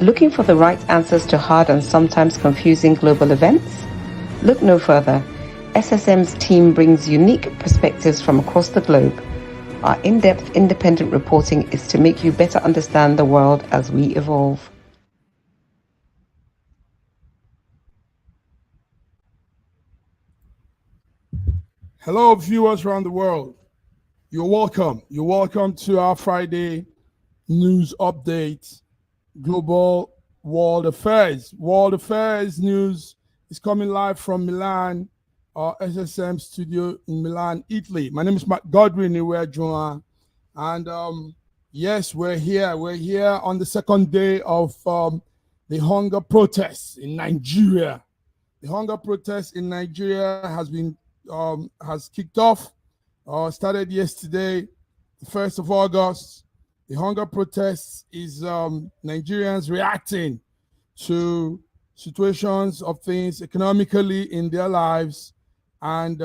Looking for the right answers to hard and sometimes confusing global events? Look no further. SSM's team brings unique perspectives from across the globe. Our in-depth independent reporting is to make you better understand the world as we evolve. Hello, viewers around the world. You're welcome. You're welcome to our Friday news update, Global World Affairs. World Affairs news is coming live from Milan, our SSM studio in Milan, Italy. My name is Mark Godwin Iwejuwa, and yes, we're here. We're here on the second day of the hunger protests in Nigeria. The hunger protest in Nigeria has kicked off. Started yesterday, the 1st of August. The hunger protest is Nigerians reacting to situations of things economically in their lives, and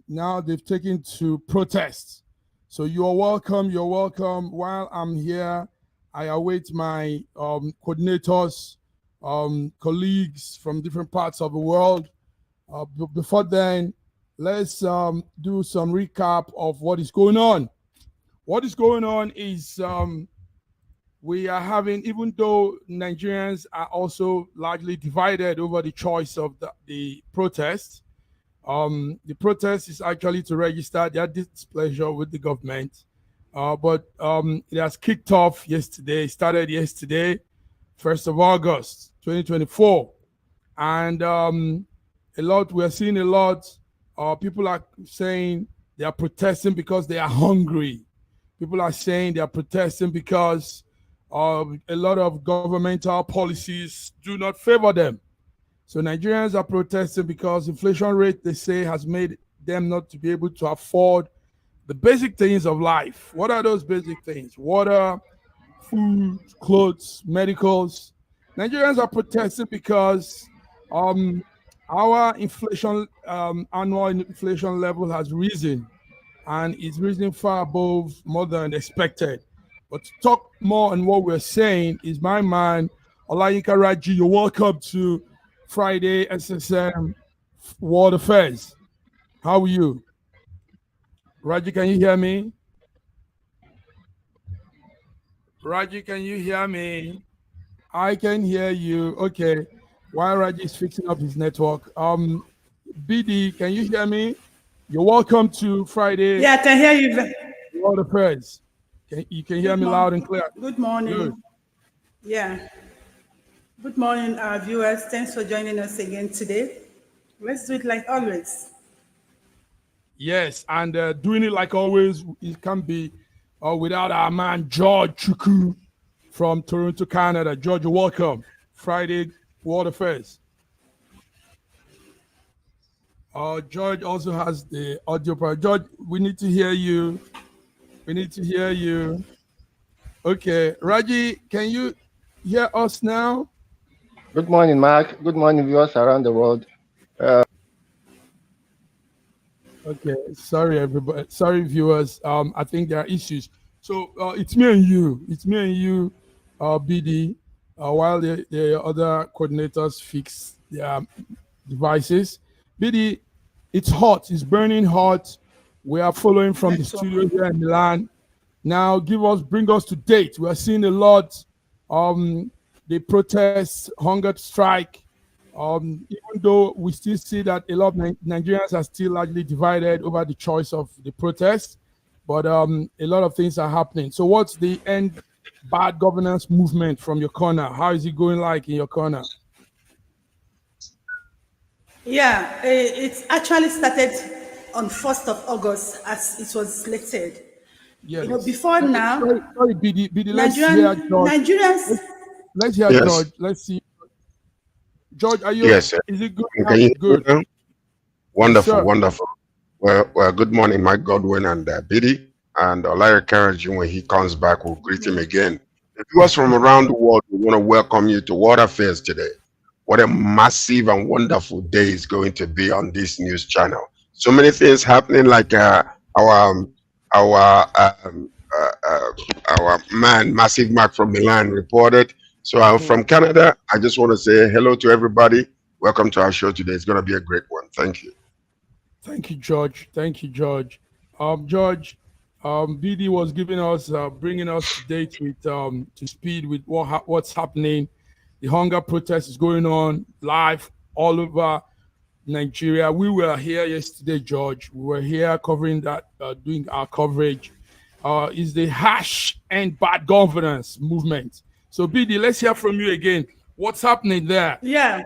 now they've taken to protest. So you are welcome. You're welcome. While I'm here, I await my coordinators, colleagues from different parts of the world. But before then, let's do some recap of what is going on. What is going on is we are having, even though Nigerians are also largely divided over the choice of the protest, the protest is actually to register their displeasure with the government. But it has kicked off yesterday, started yesterday, 1st of August, 2024. And we're seeing a lot. People are saying they are protesting because they are hungry. People are saying they are protesting because a lot of governmental policies do not favor them. So Nigerians are protesting because inflation rate, they say, has made them not to be able to afford the basic things of life. What are those basic things? Water, food, clothes, medicals. Nigerians are protesting because our inflation, annual inflation level has risen, and it's risen far above more than expected. But to talk more on what we're saying is my man, Olayinka Raji. You're welcome to Friday SSM World Affairs. How are you? Raji, can you hear me? Raji, can you hear me? I can hear you. Okay. While Raji is fixing up his network, BD, can you hear me? You're welcome to Friday. Yeah, I can hear you. World Affairs. You can hear me loud and clear. Good morning. Good. Yeah. Good morning, our viewers. Thanks for joining us again today. Let's do it like always. Yes, and doing it like always, it can be without our man George Chukwu from Toronto, Canada. George, you're welcome. Friday World Affairs. George also has the audio part. George, we need to hear you. We need to hear you. Okay, Raji, can you hear us now? Good morning, Mark. Good morning, viewers around the world. Okay, sorry everybody. Sorry viewers. I think there are issues. So it's me and you. It's me and you, BD. While the other coordinators fix their devices. BD, it's hot. It's burning hot. We are following from the studio here in Milan. Now, bring us to date. We are seeing a lot. The protests, hunger strike. Even though we still see that a lot of Nigerians are still largely divided over the choice of the protest, but a lot of things are happening. So, what's the end bad governance movement from your corner? How is it going like in your corner? Yeah, it actually started on 1st of August as it was selected. Yes. You know, before now, sorry, BD, let's hear George. Nigerians. Let's hear yes. George. Let's see. George, are you? Yes, sir. Is it good? Can you good. Hear wonderful, yes, wonderful. Well, good morning, Mike Godwin and BD. And Olayinka Raji, when he comes back, we'll greet him again. If you are from around the world, we want to welcome you to World Affairs today. What a massive and wonderful day is going to be on this news channel. So many things happening, like our man, Massive Mark from Milan reported. So from Canada, I just want to say hello to everybody. Welcome to our show today. It's going to be a great one. Thank you. Thank you, George. Thank you, George. George, BD was giving us, bringing us to date with, to speed with what's happening. The hunger protest is going on live all over Nigeria. We were here yesterday, George. We were here covering that, doing our coverage. Is the hash and bad governance movement. So, BD, let's hear from you again. What's happening there? Yeah,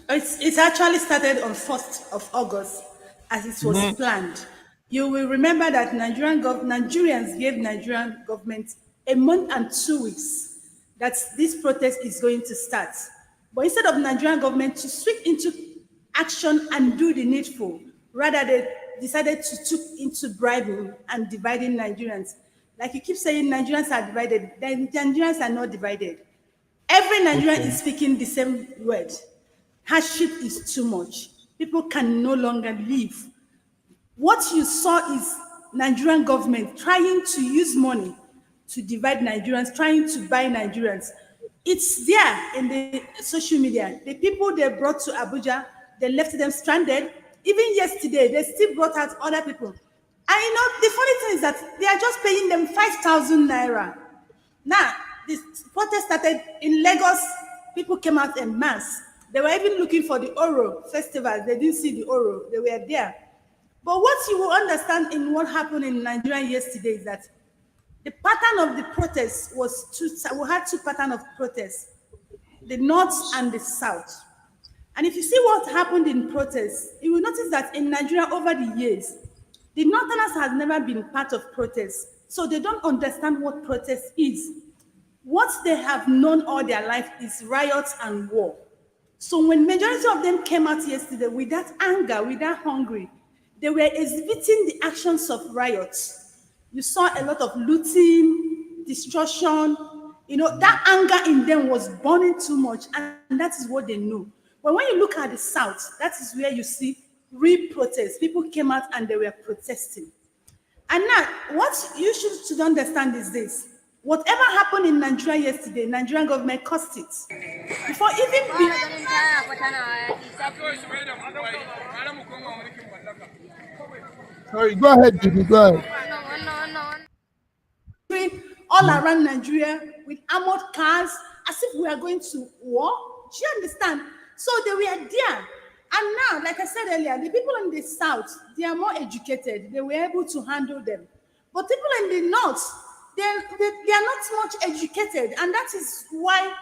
it's actually started on 1st of August as it was planned. You will remember that Nigerians gave Nigerian government a month and 2 weeks that this protest is going to start. But instead of Nigerian government to switch into action and do the needful, rather they decided to took into bribery and dividing Nigerians. Like you keep saying, Nigerians are divided. Then Nigerians are not divided. Every Nigerian is speaking the same word. Hardship is too much. People can no longer live. What you saw is Nigerian government trying to use money to divide Nigerians, trying to buy Nigerians. It's there in the social media. The people they brought to Abuja, they left them stranded. Even yesterday, they still brought out other people. And the funny thing is that they are just paying them 5,000 naira. Now, this protest started in Lagos. People came out en masse. They were even looking for the Oro festival. They didn't see the Oro. They were there. But what you will understand in what happened in Nigeria yesterday is that the pattern of the protest was we had two patterns of protests, the North and the South. And if you see what happened in protests, you will notice that in Nigeria over the years, the Northerners have never been part of protests. So they don't understand what protest is. What they have known all their life is riots and war. So when majority of them came out yesterday with that anger, with that hunger, they were exhibiting the actions of riots. You saw a lot of looting, destruction. That anger in them was burning too much, and that is what they know. But when you look at the South, that is where you see real protest. People came out and they were protesting. And now, what you should understand is this. Whatever happened in Nigeria yesterday, Nigerian government caused it. Before even Sorry, go ahead, Judy, go ahead. All around Nigeria with armored cars, as if we are going to war. Do you understand? So they were there. And now, like I said earlier, the people in the South, they are more educated. They were able to handle them. But people in the North, they are not much educated. And that is why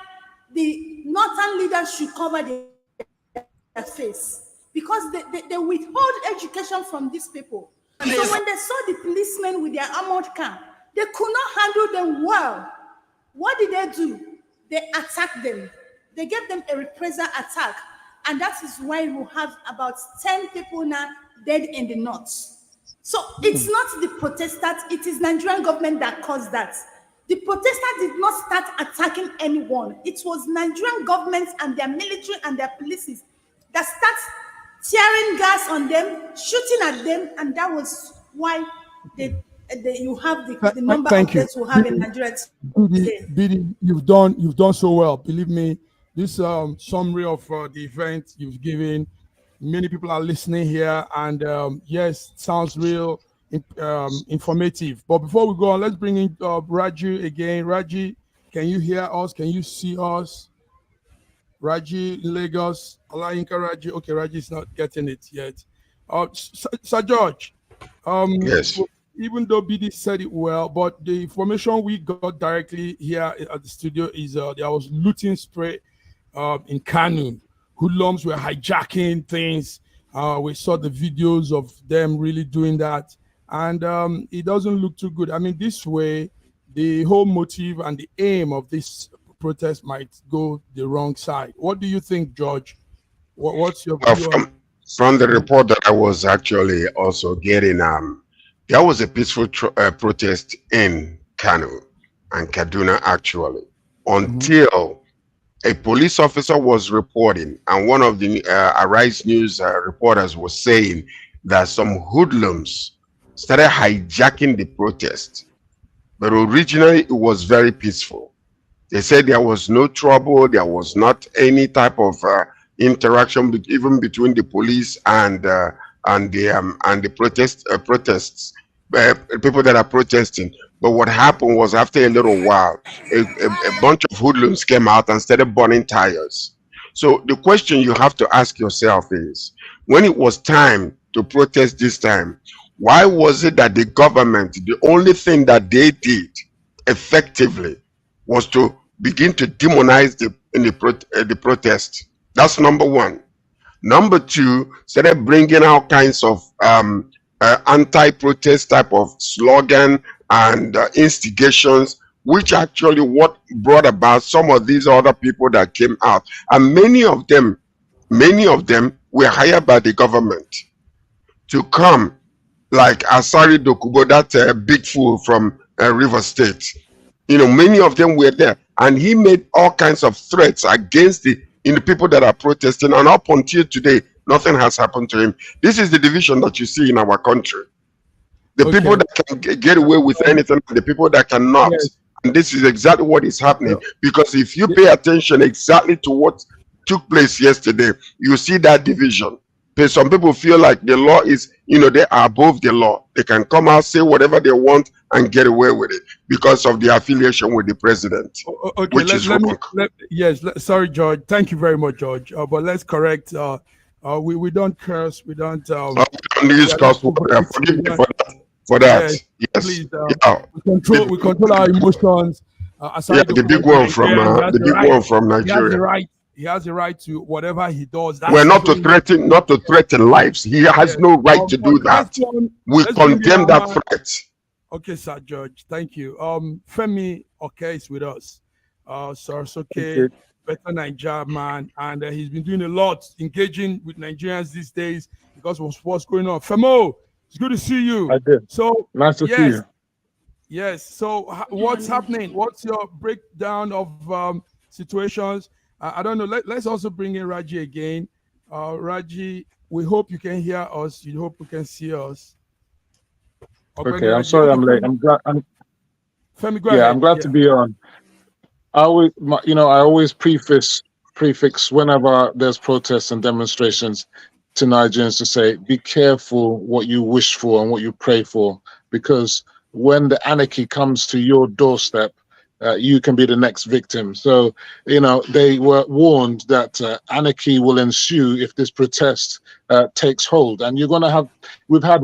the Northern leaders should cover their face. Because they withhold education from these people. So when they saw the policemen with their armored car, they could not handle them well. What did they do? They attacked them. They gave them a reprisal attack. And that is why we have about 10 people now dead in the North. So it's not the protesters, it is Nigerian government that caused that. The protesters did not start attacking anyone. It was Nigerian government and their military and their police that start tearing gas on them, shooting at them, and that was why you have the number of deaths we have in Nigeria today. Bidi, you've done so well. Believe me, this summary of the event you've given, many people are listening here, and yes, it sounds real informative. But before we go on, let's bring in Raji again. Raji, can you hear us? Can you see us? Raji, Lagos, Olayinka Raji. Okay, Raji is not getting it yet. Sir George, yes. Even though BD said it well, but the information we got directly here at the studio is there was looting spray in Kano. Hoodlums were hijacking things. We saw the videos of them really doing that, and it doesn't look too good. I mean, this way, the whole motive and the aim of this protest might go the wrong side. What do you think, George? What's your view? From the report that I was actually also getting, there was a peaceful protest in Kano and Kaduna actually, until a police officer was reporting, and one of the Arise News reporters was saying that some hoodlums started hijacking the protest. But originally it was very peaceful. They said there was no trouble. There was not any type of interaction, even between the police and the protests, people that are protesting. But what happened was, after a little while, a bunch of hoodlums came out and started burning tires. So the question you have to ask yourself is, when it was time to protest this time, why was it that the government, the only thing that they did effectively was to begin to demonize the protest? That's number one. Number two, started bringing all kinds of anti-protest type of slogan and instigations, which actually what brought about some of these other people that came out, and many of them were hired by the government to come, like Asari Dokubo, that big fool from River State. You know, many of them were there, and he made all kinds of threats against the people that are protesting, and up until today, nothing has happened to him. This is the division that you see in our country. The people that can get away with anything, the people that cannot. Yes. And this is exactly what is happening. Because if you pay attention exactly to what took place yesterday, you see that division. Because some people feel like the law is, you know, they are above the law. They can come out, say whatever they want, and get away with it because of the affiliation with the president. Okay, which is wrong. Sorry, George. Thank you very much, George. But let's correct. We don't curse. We don't. We don't use curse. Forgive me for that. Yes. Please, we control our emotions. The big one from Nigeria. He has the right to whatever he does. We're not to threaten lives. He has no right to do that. We condemn that threat. Okay, Sir George. Thank you. Femi is with us. Sorosoke, better Nigeria man, and he's been doing a lot, engaging with Nigerians these days because of what's going on. Femo, it's good to see you. I did. So nice to see you. Yes. So what's happening? What's your breakdown of situations? I don't know. Let's also bring in Raji again. Raji, we hope you can hear us. We hope you can see us. Okay, I'm sorry I'm late. I'm glad. Femi, go ahead. I'm glad to be on. I always prefix whenever there's protests and demonstrations to Nigerians to say, be careful what you wish for and what you pray for, because when the anarchy comes to your doorstep, you can be the next victim. So, they were warned that anarchy will ensue if this protest takes hold. And we've had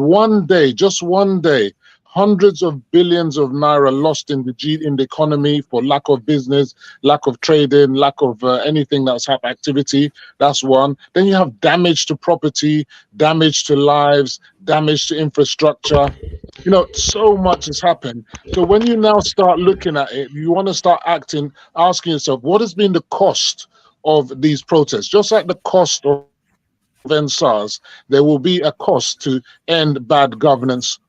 just one day, hundreds of billions of naira lost in the economy for lack of business, lack of trading, lack of anything that's activity. That's one. Then you have damage to property, damage to lives, damage to infrastructure. So much has happened. So when you now start looking at it, you want to start asking yourself, what has been the cost of these protests? Just like the cost of SARS, there will be a cost to end bad governance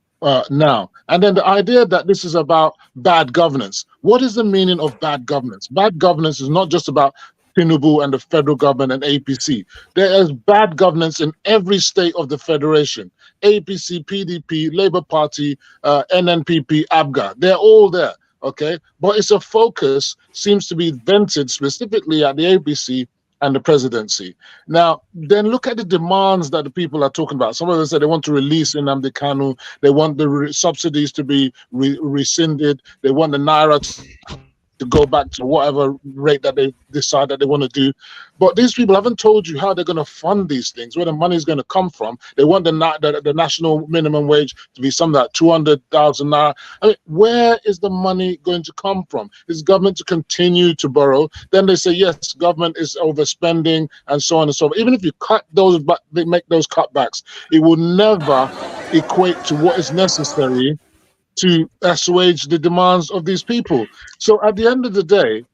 now. And then the idea that this is about bad governance. What is the meaning of bad governance? Bad governance is not just about Tinubu and the federal government and APC. There is bad governance in every state of the federation. APC, PDP, Labour Party, NNPP, ABGA, they're all there, okay? But its a focus seems to be vented specifically at the APC and the presidency. Now, then look at the demands that the people are talking about. Some of them say they want to release Nnamdi Kanu, they want the subsidies to be rescinded, they want the Naira to go back to whatever rate that they decide that they want to do. But these people haven't told you how they're going to fund these things, where the money is going to come from. They want the national minimum wage to be something like 200,000 naira. I mean, where is the money going to come from? Is government to continue to borrow? Then they say, yes, government is overspending and so on and so forth. Even if you cut those, but they make those cutbacks, it will never equate to what is necessary to assuage the demands of these people. So at the end of the day,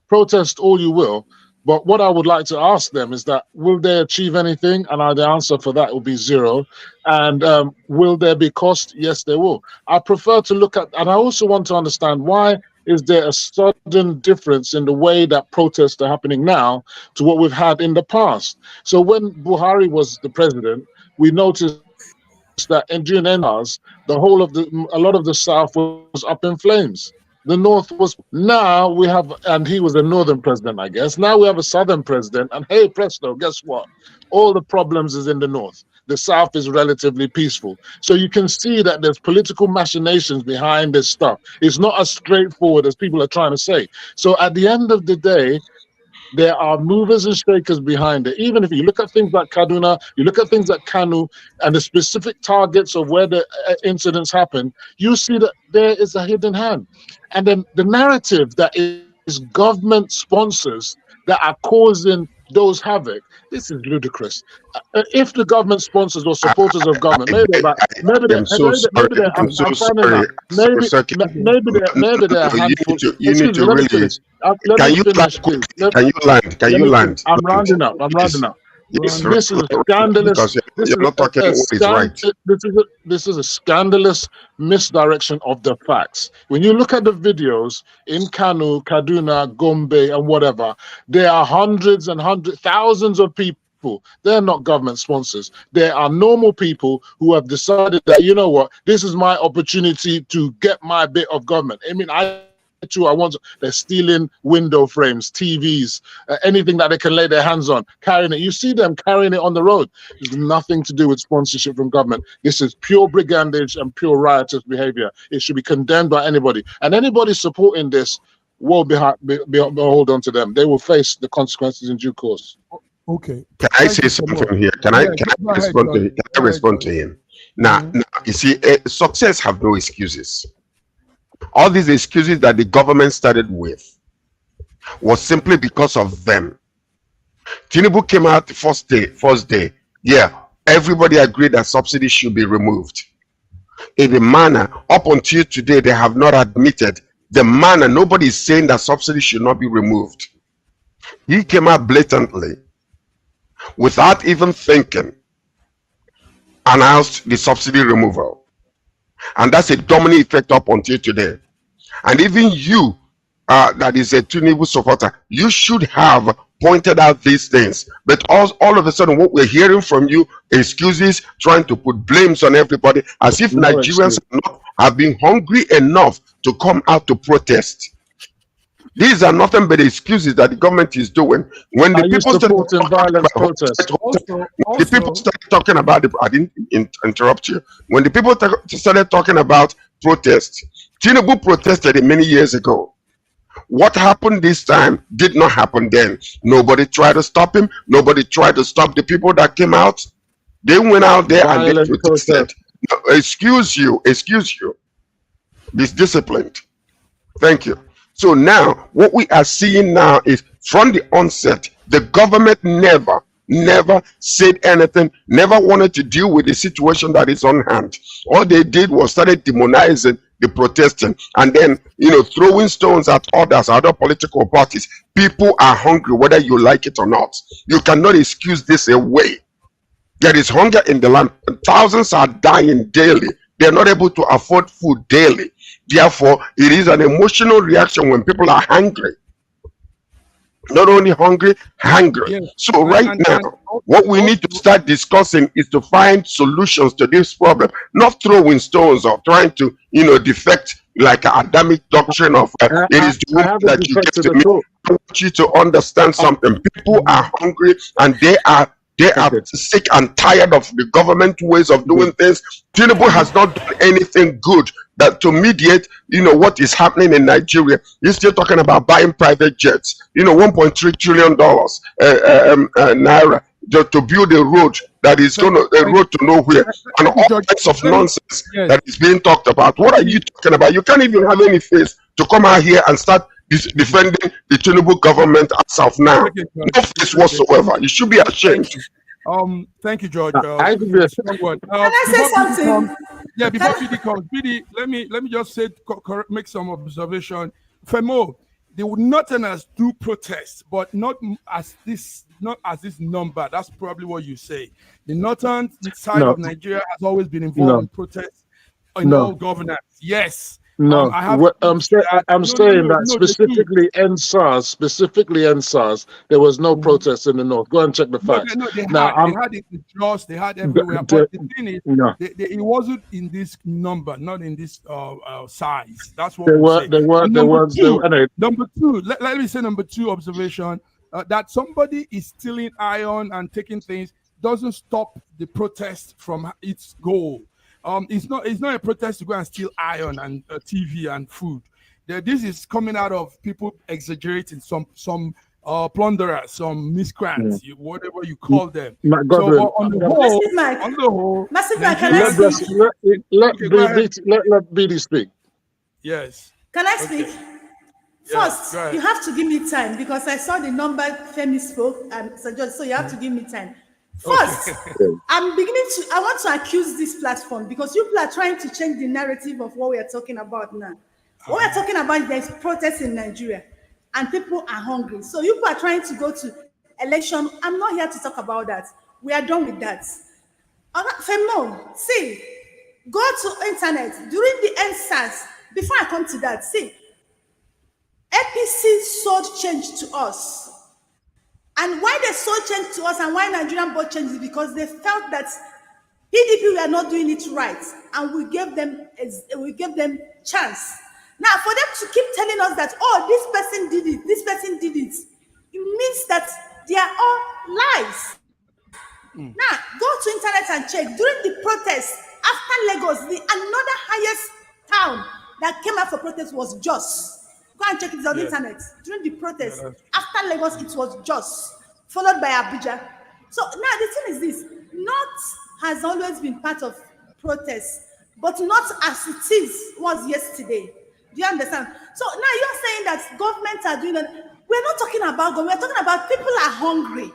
protest all you will, but what I would like to ask them is that, will they achieve anything? And the answer for that will be zero. And will there be cost? Yes, there will. I prefer to look at, and I also want to understand, why is there a sudden difference in the way that protests are happening now to what we've had in the past? So when Buhari was the president, we noticed that during NRs, a lot of the South was up in flames. The North was, now we have, and he was a northern president, I guess. Now we have a southern president, and hey, presto, guess what? All the problems is in the North. The South is relatively peaceful. So you can see that there's political machinations behind this stuff. It's not as straightforward as people are trying to say. So at the end of the day, there are movers and shakers behind it. Even if you look at things like Kaduna, you look at things like Kano, and the specific targets of where the incidents happen, you see that there is a hidden hand. And then the narrative that is government sponsors that are causing those havoc, this is ludicrous. If the government sponsors or supporters of government, maybe they're a handful. Can you land? I'm rounding up. Yes, this is scandalous. This is a scandalous misdirection of the facts. When you look at the videos in Kano, Kaduna, Gombe, and whatever, there are hundreds and thousands of people. They're not government sponsors. They are normal people who have decided that, you know what, this is my opportunity to get my bit of government. I mean, they're stealing window frames, TVs, anything that they can lay their hands on, carrying it. You see them carrying it on the road. There's nothing to do with sponsorship from government. This is pure brigandage and pure riotous behavior. It should be condemned by anybody. And anybody supporting this will hold on to them. They will face the consequences in due course. Okay. Can I say something here? Can I respond to him? Now, you see, success have no excuses. All these excuses that the government started with was simply because of them. Tinubu came out the first day. Yeah, everybody agreed that subsidy should be removed. In the manner, up until today, they have not admitted the manner. Nobody is saying that subsidy should not be removed. He came out blatantly, without even thinking, announced the subsidy removal. And that's a domino effect up until today. And even you, that is a Tinubu supporter, you should have pointed out these things. But all of a sudden, what we're hearing from you, excuses, trying to put blames on everybody, as if Nigerians have been hungry enough to come out to protest. These are nothing but excuses that the government is doing. When the people started talking about it, I didn't interrupt you. When the people started talking about protests, Tinubu protested many years ago. What happened this time did not happen then. Nobody tried to stop him. Nobody tried to stop the people that came out. They went out there and they protested. No, excuse you. Be disciplined. Thank you. So now, what we are seeing now is, from the onset, the government never said anything, never wanted to deal with the situation that is on hand. All they did was started demonizing the protesting, and then, throwing stones at other political parties. People are hungry, whether you like it or not. You cannot excuse this away. There is hunger in the land. Thousands are dying daily. They're not able to afford food daily. Therefore, it is an emotional reaction when people are hungry. Not only hungry, hungry. Yes. So right now, what we need to start discussing is to find solutions to this problem, not throwing stones or trying to, defect like an Adamic doctrine of it is the woman that you get to me. I want you to understand something. People are hungry and they are sick and tired of the government ways of doing things. Tinubu has not done anything good that to mediate, what is happening in Nigeria. He's still talking about buying private jets, $1.3 trillion naira to build a road that is a road to nowhere, and all kinds of nonsense that is being talked about. What are you talking about? You can't even have any face to come out here and start defending the Tinubu government as of now. No face whatsoever. You should be ashamed. Thank you, George. Can I say something? Before PD comes, PD, let me just make some observation. Femo, the Northerners do protest, but not as this number. That's probably what you say. The northern side of Nigeria has always been involved in protests in all governance. Yes. No, I have I'm saying that specifically NSARS, there was no protest in the north. Go and check the facts. They Now, had it in Jos, they had everywhere. But the thing is, no, it wasn't in this number, not in this size. That's what there we say. Number two, let me say number two observation, that somebody is stealing iron and taking things doesn't stop the protest from its goal. It's not a protest to go and steal iron and TV and food. This is coming out of people exaggerating, some plunderers, some miscreants, whatever you call them. Godwin, so on the whole, let BD speak. Yes. Can I speak? First, you have to give me time because I saw the number Femi spoke and so you have to give me time. First, I want to accuse this platform because you people are trying to change the narrative of what we are talking about now. What we're talking about, there's protests in Nigeria and people are hungry. So you people are trying to go to election. I'm not here to talk about that. We are done with that. Femo, see, go to internet during the NSAS. Before I come to that, see, APC sold change to us. And why they sold change to us and why Nigerian bought change is because they felt that PDP were not doing it right, and we gave them chance. Now, for them to keep telling us that, oh, this person did it, it means that they are all lies. Now, go to internet and check. During the protest, after Lagos, another highest town that came out for protest was Jos. Go and check it on the internet. During the protest, after Lagos, it was Jos, followed by Abuja. So now the thing is this: North has always been part of protests, but not as it was yesterday. Do you understand? So now you're saying that governments are doing it. We're not talking about government. We're talking about people are hungry.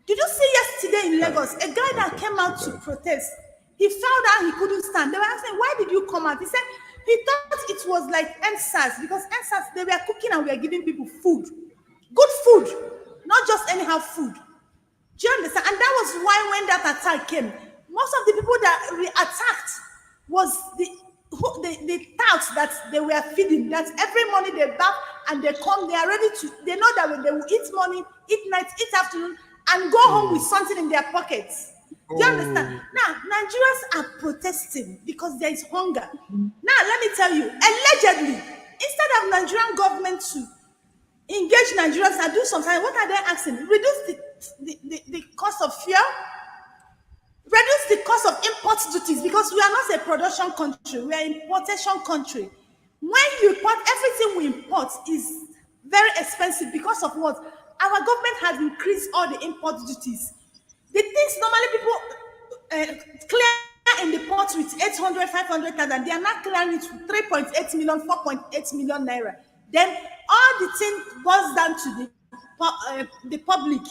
Did you see yesterday in Lagos, a guy that came out to protest? He fell down, he couldn't stand. They were asking, why did you come out? He said he thought it was like NSAS, because NSAS, they were cooking and we were giving people food. Good food, not just anyhow food. Do you understand? And that was why when that attack came, most of the people that attacked was the touts that they were feeding, that every morning they bath and they come, they are ready to, they know that when they will eat morning, eat night, eat afternoon, and go home with something in their pockets. Do you understand? Now, Nigerians are protesting because there is hunger. Now, let me tell you, allegedly, instead of Nigerian government to engage Nigerians and do something, what are they asking? Reduce the cost of fuel, reduce the cost of import duties, because we are not a production country, we are an importation country. When you import, everything we import is very expensive because of what? Our government has increased all the import duties. The things normally people clear in the port with 800, 500,000, they are not clearing it with 3.8 million, 4.8 million naira. Then all the thing boils down to the public.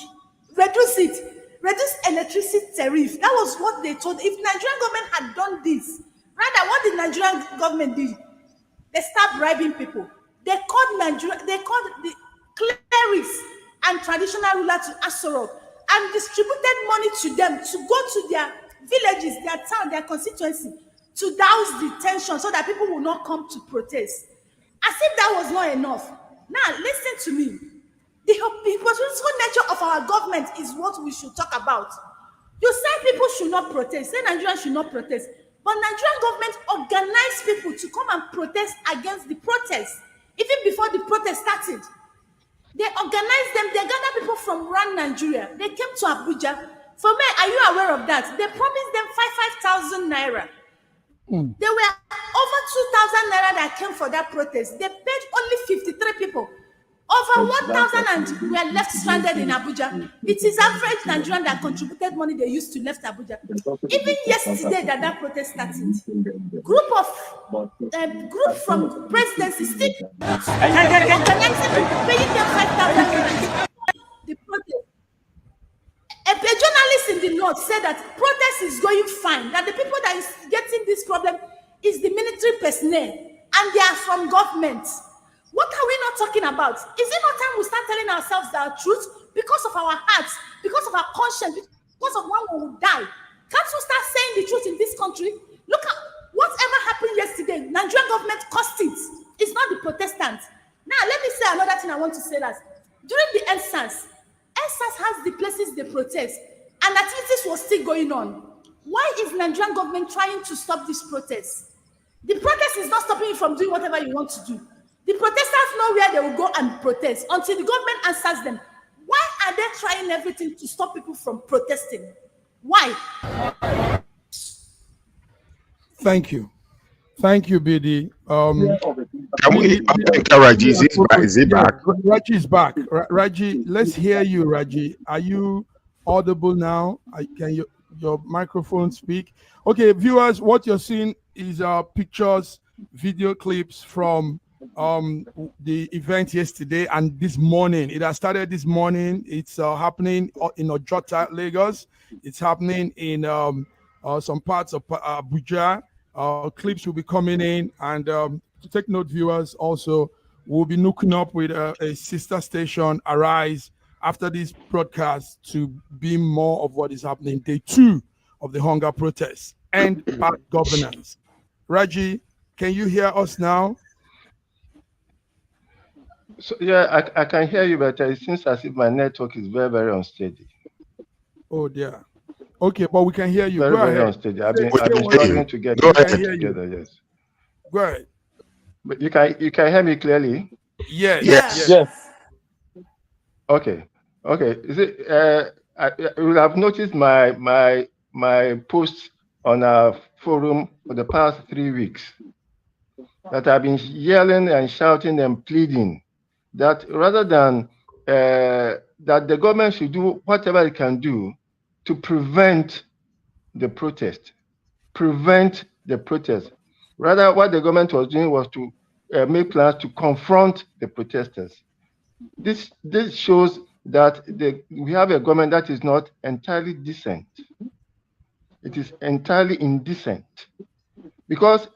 Reduce it. Reduce electricity tariff. That was what they told. If Nigerian government had done this, rather what the Nigerian government did, they start bribing people. They called the clerics and traditional rulers to Asorok and distributed money to them to go to their villages, their town, their constituency, to douse the tension so that people will not come to protest. As if that was not enough. Now, listen to me. The hypocritical nature of our government is what we should talk about. You say people should not protest, say Nigerians should not protest, but Nigerian government organized people to come and protest against the protest. Even before the protest started, they organized them, they gathered people from around Nigeria. They came to Abuja. For me, are you aware of that? They promised them 5,000 naira. There were over 2,000 naira that came for that protest. They paid only 53 people. Over 1,000 and were left stranded in Abuja. It is average Nigerian that contributed money they used to left Abuja. Even yesterday that protest started, group from presidency still organizing people, paying them 5,000. The protest. A journalist in the north said that protest is going fine, that the people that is getting this problem is the military personnel, and they are from government. What are we not talking about? Is it not time we start telling ourselves our truth because of our hearts, because of our conscience, because of when we will die? Can't we start saying the truth in this country? Look at Whatever happened yesterday, Nigerian government caused it. It's not the Protestants. Now, let me say another thing I want to say that during the EndSARS has the places they protest, and activities was still going on. Why is Nigerian government trying to stop this protest? The protest is not stopping you from doing whatever you want to do. The protesters know where they will go and protest until the government answers them. Why are they trying everything to stop people from protesting? Why? Thank you. Thank you, BD. Can we Raji? Is he back? Raji is back. Raji, let's hear you, Raji. Are you audible now? Can your microphone speak? Okay, viewers, what you're seeing is pictures, video clips from the event yesterday and this morning. It has started this morning. It's happening in Ojota, Lagos. It's happening in some parts of Abuja. Clips will be coming in, and to take note, viewers, also we'll be hooking up with a sister station, Arise, after this broadcast to beam more of what is happening. Day 2 of the hunger protests and bad governance. Raji, can you hear us now? So, yeah, I can hear you, but it seems as if my network is very, very unsteady. Oh dear. Okay, but we can hear you. Very, Go very ahead. unsteady. I've been struggling to get together. Yes. Go ahead. But you can hear me clearly. Yes. Okay. Is it? You will have noticed my posts on our forum for the past 3 weeks that I've been yelling and shouting and pleading that rather than that the government should do whatever it can do to prevent the protest. Rather, what the government was doing was to make plans to confront the protesters. This shows that we have a government that is not entirely decent. It is entirely indecent. Because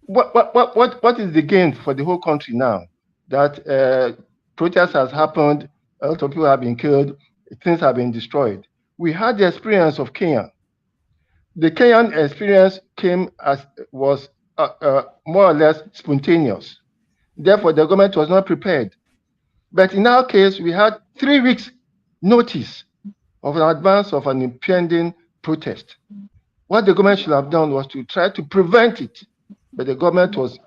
what is the gain for the whole country now that protest has happened, a lot of people have been killed, things have been destroyed? We had the experience of Kenya. The Kenyan experience was more or less spontaneous. Therefore, the government was not prepared. But in our case, we had 3 weeks notice of an advance of an impending protest. What the government should have done was to try to prevent it. But the government was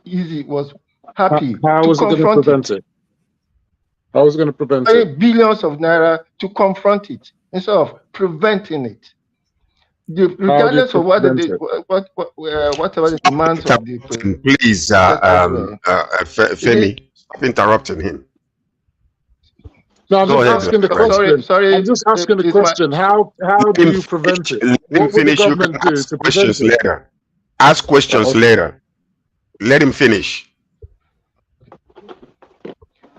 happy to confront it. How was it going to prevent it? Billions of naira to confront it instead of preventing it. Regardless of whatever the demands of the please, Femi, stop interrupting him. No, I'm just asking the question. Sorry, I'm just asking the question. How do you prevent it? Let him finish. You can ask questions later. Ask questions later. Let him finish.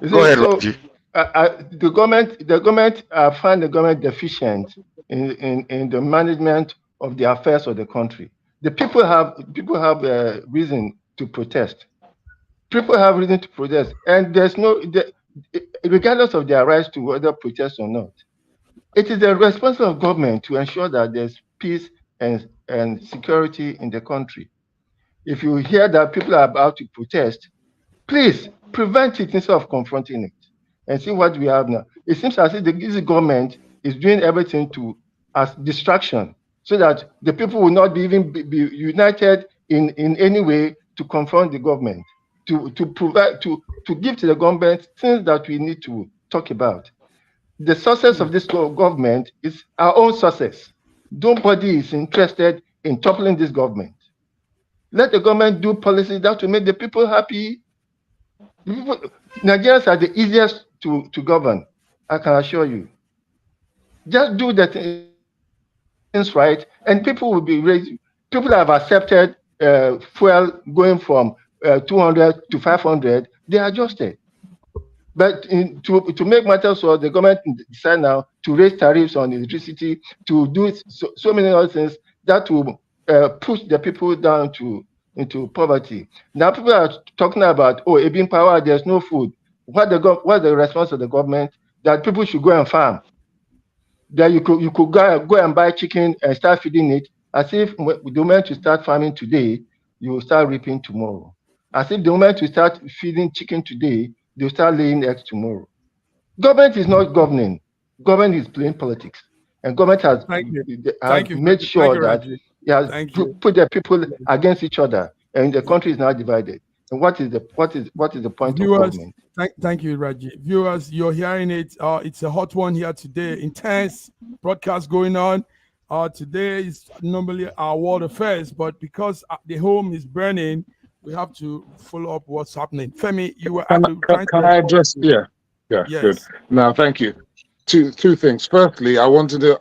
Go ahead, Raji. The government find the government deficient in the management of the affairs of the country. The people have a reason to protest. And there's regardless of their rights to whether protest or not, it is the responsibility of government to ensure that there's peace and security in the country. If you hear that people are about to protest, please prevent it instead of confronting it. And see what we have now. It seems as if this government is doing everything as distraction, so that the people will not be united in any way to confront the government, to give to the government things that we need to talk about. The success of this government is our own success. Nobody is interested in toppling this government. Let the government do policies that will make the people happy. Nigerians are the easiest to govern, I can assure you. Just do the things right, and people will be raised. People have accepted fuel going from 200 to 500. They adjusted. But to make matters worse, the government decided now to raise tariffs on electricity, to do so many other things that will push the people down into poverty. Now people are talking about, being power, there's no food. What's the response of the government? That people should go and farm. That you could go and buy chicken and start feeding it, as if the moment you start farming today, you will start reaping tomorrow. As if the moment you start feeding chicken today, they'll start laying eggs tomorrow. Government is not governing. Government is playing politics. And government has made sure that it has put the people against each other, and the country is now divided. And what is the point of government? Thank you, Raji. Viewers, you're hearing it. It's a hot one here today. Intense broadcast going on. Today is normally our world affairs, but because the home is burning, we have to follow up what's happening. Femi, you were can I just yes. Good. Now, thank you. Two things. Firstly, I wanted to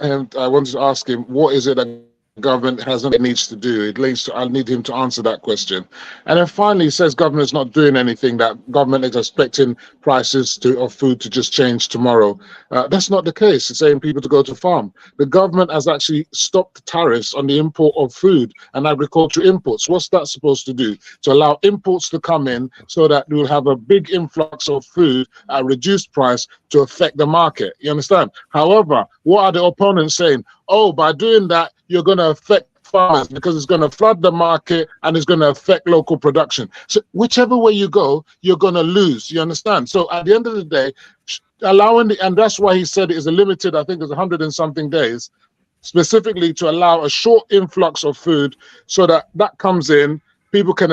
ask him, what is it that government needs to do? I need him to answer that question. And then finally, he says government is not doing anything, that government is expecting prices of food to just change tomorrow. That's not the case. It's saying people to go to farm. The government has actually stopped the tariffs on the import of food and agricultural imports. What's that supposed to do? To allow imports to come in so that we'll have a big influx of food at a reduced price to affect the market. You understand? However, what are the opponents saying? Oh, by doing that, you're going to affect farmers because it's going to flood the market and it's going to affect local production. So whichever way you go, you're going to lose. You understand? So at the end of the day, and that's why he said it is a limited, I think it's 100 and something days, specifically to allow a short influx of food so that comes in, people can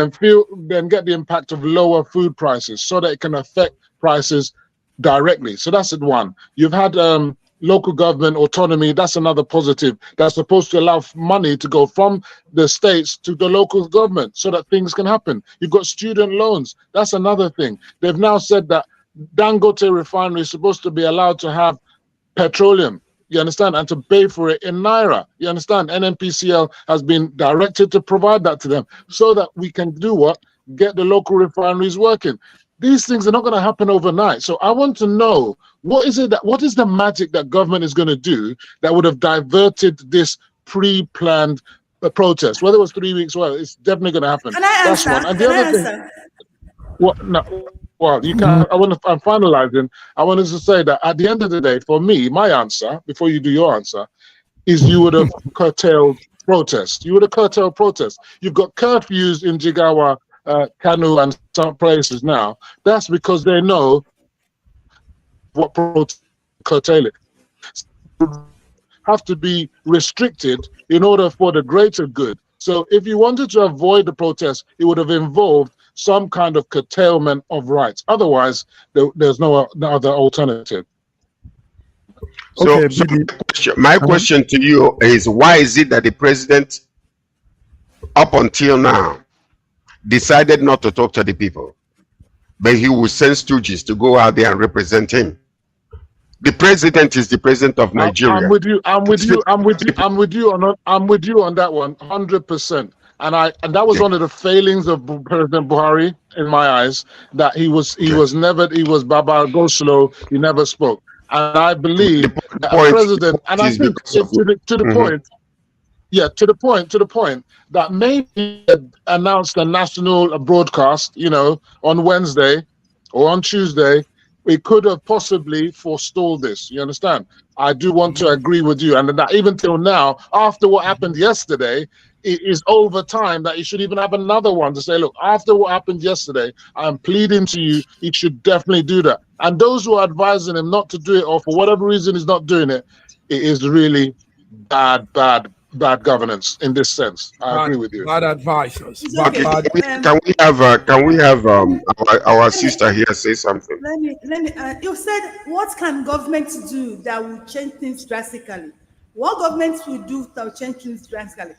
then get the impact of lower food prices so that it can affect prices directly. So that's one. You've had local government autonomy. That's another positive. That's supposed to allow money to go from the states to the local government so that things can happen. You've got student loans. That's another thing. They've now said that Dangote refinery is supposed to be allowed to have petroleum, you understand, and to pay for it in Naira. You understand? NNPCL has been directed to provide that to them so that we can do what? Get the local refineries working. These things are not going to happen overnight. So I want to know, what is the magic that government is going to do that would have diverted this pre-planned protest? Whether it was 3 weeks, well, it's definitely going to happen. Can I answer? That's one. And the other thing, what? No. Well, you can't. I'm finalizing. I wanted to say that at the end of the day, for me, my answer, before you do your answer, is you would have curtailed protest. You would have curtailed protest. You've got curfews in Jigawa, Kano and some places now. That's because they know what protest curtail it. Have to be restricted in order for the greater good. So if you wanted to avoid the protest, it would have involved some kind of curtailment of rights. Otherwise, there's no other alternative. So my question to you is, why is it that the president, up until now, decided not to talk to the people, but he will send stooges to go out there and represent him? The president is the president of Nigeria. I'm with you on that one, 100%. And that was one of the failings of President Buhari, in my eyes, that he was Baba, go slow, he never spoke. And I believe that president, and I think to the point that maybe announced a national broadcast, on Wednesday or on Tuesday, we could have possibly forestalled this. You understand? I do want to agree with you. And that even till now, after what happened yesterday, it is over time that you should even have another one to say, look, after what happened yesterday, I'm pleading to you, he should definitely do that. And those who are advising him not to do it, or for whatever reason he's not doing it, it is really bad governance in this sense. I agree with you. Bad advice. Okay. Can we have our sister here say something? Let me. You said, what can government do that will change things drastically? What government will do that will change things drastically?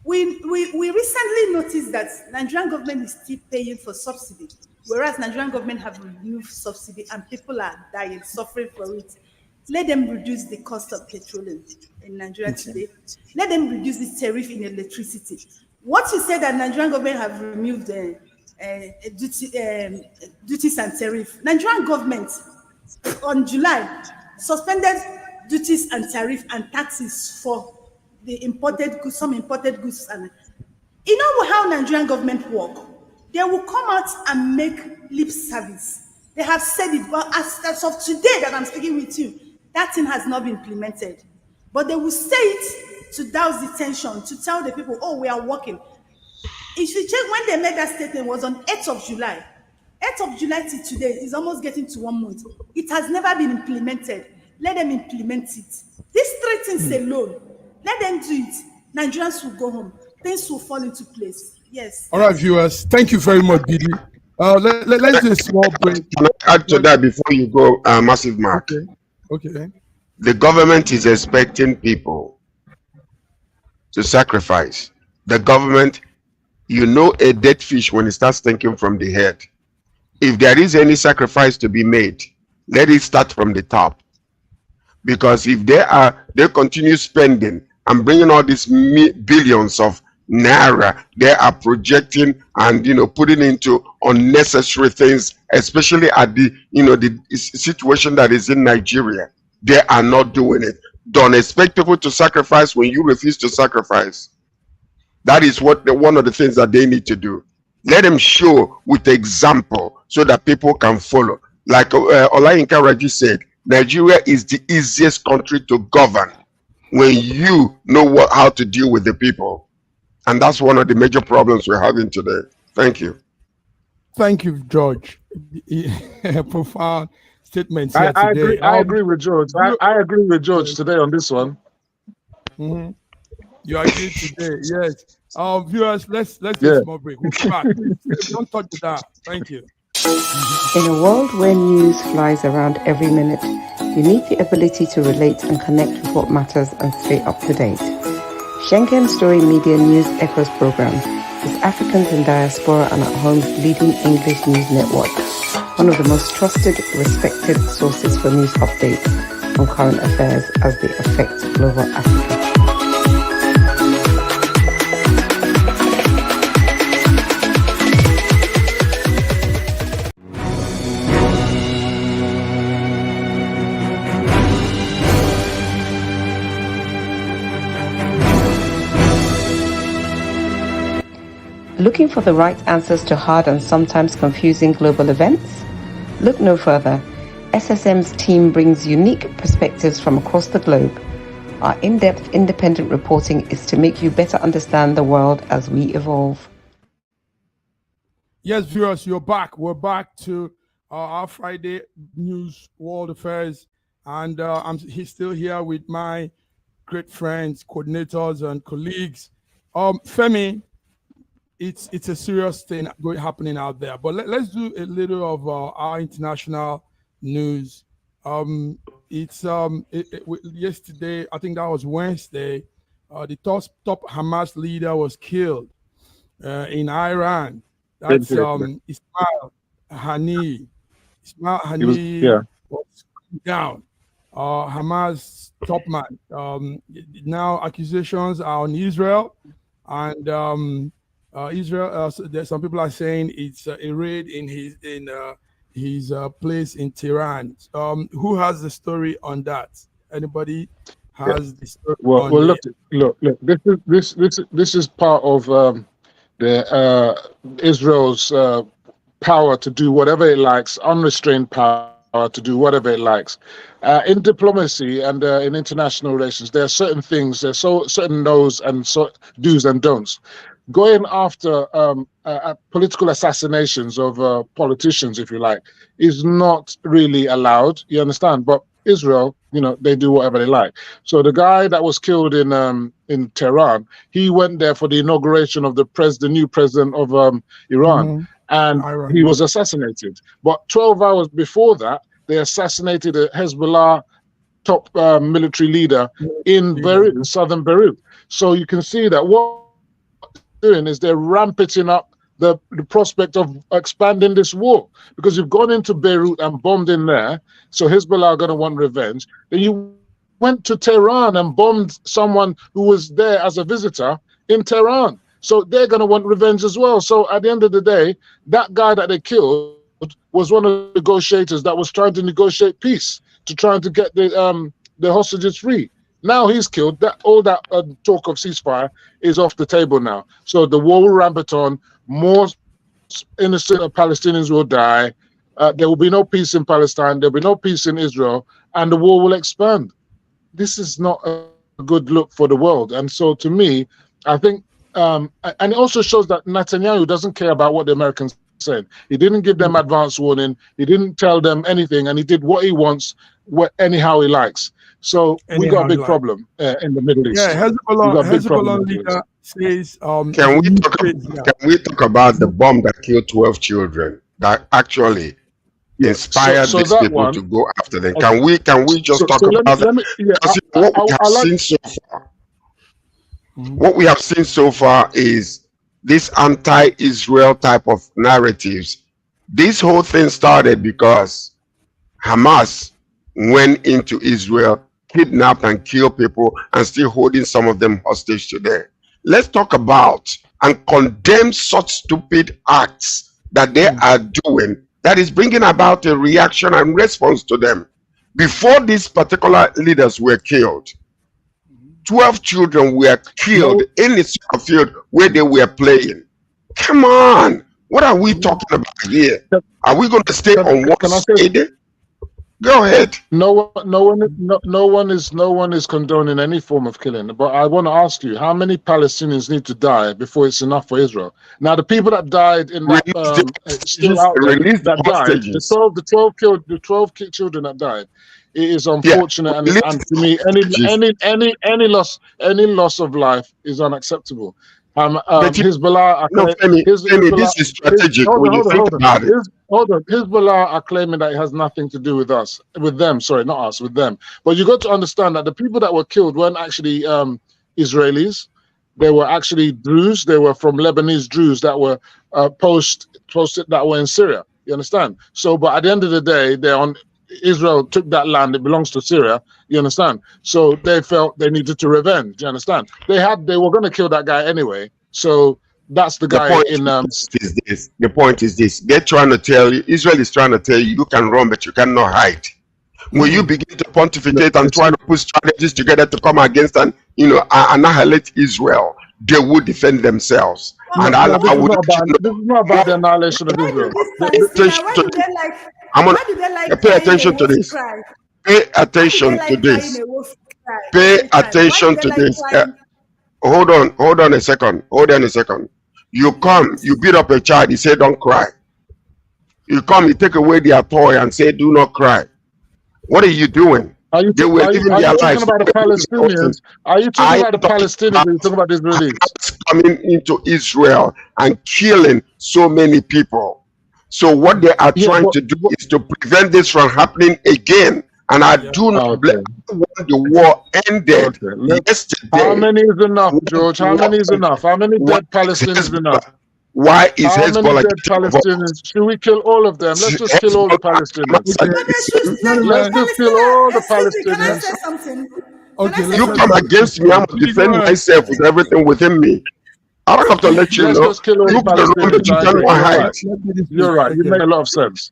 We recently noticed that Nigerian government is still paying for subsidy, whereas Nigerian government have removed subsidy and people are dying, suffering for it. Let them reduce the cost of petroleum in Nigeria today. Let them reduce the tariff in electricity. What you said that Nigerian government have removed duties and tariff. Nigerian government on July suspended duties and tariff and taxes for the imported goods, some imported goods. And you know how Nigerian government work? They will come out and make lip service. They have said it, but as of today that I'm speaking with you, that thing has not been implemented. But they will say it to douse the tension, to tell the people, oh, we are working. if you check when they made that statement was on 8th of July. 8th of July till today is almost getting to 1 month. It has never been implemented. Let them implement it. These 3 things alone, let them do it. Nigerians will go home. Things will fall into place. Yes. All right, viewers. Thank you very much, Didi. Let's do a small break. Can I add to that before you go, Massive Mark? Okay. The government is expecting people to sacrifice. The government, you know, a dead fish when it starts thinking from the head. If there is any sacrifice to be made, let it start from the top. Because if they continue spending and bringing all these billions of naira they are projecting and putting into unnecessary things, especially at the the situation that is in Nigeria, they are not doing it. Don't expect people to sacrifice when you refuse to sacrifice. That is one of the things that they need to do. Let them show with example so that people can follow. Like Olayinka Raji said, Nigeria is the easiest country to govern when you know how to deal with the people. And that's one of the major problems we're having today. Thank you. Thank you, George. Profound statements here I today. agree. I agree with George. I agree with George today on this one. Mm-hmm. You agree today, yes. Viewers, let's take a small break. We'll come back. Don't touch that. Thank you. In a world where news flies around every minute, you need the ability to relate and connect with what matters and stay up to date. Schengen Story Media News Echoes program is Africans in Diaspora and at Home's leading English news network, one of the most trusted, respected sources for news updates on current affairs as they affect global Africa. Looking for the right answers to hard and sometimes confusing global events? Look no further. SSM's team brings unique perspectives from across the globe. Our in-depth independent reporting is to make you better understand the world as we evolve. Yes, viewers, you're back. We're back to our Friday News World Affairs. And he's still here with my great friends, coordinators, and colleagues. Femi, it's a serious thing happening out there. But let's do a little of our international news. Yesterday, I think that was Wednesday, the top Hamas leader was killed in Iran. That's Ismail Haniyeh. Ismail Haniyeh was down. Hamas top man. Now accusations are on Israel, and Israel. Some people are saying it's a raid in his place in Tehran. Who has the story on that? Anybody has the story? Well, look. This is part of the Israel's power to do whatever it likes, unrestrained power to do whatever it likes. In diplomacy and in international relations, there are certain things, there's certain no's and do's and don'ts. Going after political assassinations of politicians, if you like, is not really allowed. You understand? But Israel, they do whatever they like. So the guy that was killed in Tehran, he went there for the inauguration of the new president of Iran, and he was assassinated. But 12 hours before that, they assassinated a Hezbollah top military leader in Beirut, in southern Beirut. So you can see that what doing is they're ramping up the prospect of expanding this war, because you've gone into Beirut and bombed in there, so Hezbollah are going to want revenge. Then you went to Tehran and bombed someone who was there as a visitor in Tehran, so they're going to want revenge as well. So at the end of the day, that guy that they killed was one of the negotiators that was trying to negotiate peace, to trying to get the hostages free. Now he's killed. All that talk of ceasefire is off the table now. So the war will ramp on. More innocent Palestinians will die. There will be no peace in Palestine. There will be no peace in Israel, and the war will expand. This is not a good look for the world. And so, to me, I think and it also shows that Netanyahu doesn't care about what the Americans said. He didn't give them advance warning. He didn't tell them anything, and he did what he wants, anyhow he likes. So we got a big problem in the Middle East. Yeah, Hezbollah leader says. Can we talk about the bomb that killed 12 children that actually inspired these people to go after them? Okay. Can we just talk about what we have seen so far? What we have seen so far is this anti-Israel type of narratives. This whole thing started because Hamas went into Israel, kidnapped and killed people, and still holding some of them hostage today. Let's talk about and condemn such stupid acts that they are doing that is bringing about a reaction and response to them. Before these particular leaders were killed, 12 children were killed in the soccer field where they were playing. Come on, what are we talking about here? Are we going to stay on one side? Go ahead. No one is condoning any form of killing. But I want to ask you, how many Palestinians need to die before it's enough for Israel? Now, the people that died in that still out there, that died, the 12 children that died. It is unfortunate, and to me, any loss of life is unacceptable. Hezbollah, this is strategic when you think about it. Hold on, Hezbollah are claiming that it has nothing to do with us, with them. Sorry, not us, with them. But you got to understand that the people that were killed weren't actually Israelis. They were actually Druze. They were from Lebanese Druze that were posted that were in Syria. You understand? So, but at the end of the day, they're on. Israel took that land, it belongs to Syria, you understand? So they felt they needed to revenge, you understand? They were going to kill that guy anyway, so that's the guy The point is this, they're trying to tell you, Israel is trying to tell you, you can run, but you cannot hide. When you begin to pontificate and try to put strategies together to come against and, annihilate Israel, they would defend themselves. This is not about the annihilation of Israel. Pay attention to this. Pay attention to this. Pay attention to this. Hold on a second. You come, you beat up a child, you say don't cry. You come, you take away their toy and say do not cry. What are you doing? Are you talking about the Palestinians? Are you talking about the Palestinians? Are you talking about the Israelis? Coming into Israel and killing so many people. So what they are trying to do is to prevent this from happening again. And I do not want the war ended yesterday. How many is enough, George? How many is enough? How many dead Palestinians is enough? Why is Hezbollah? Palestinians? Should we kill all of them? Let's just kill all the Palestinians. Let's just kill all the Palestinians. Okay, you come against me, I'm going to defend myself with everything within me. I don't have to let you know. You're right. You make a lot of sense.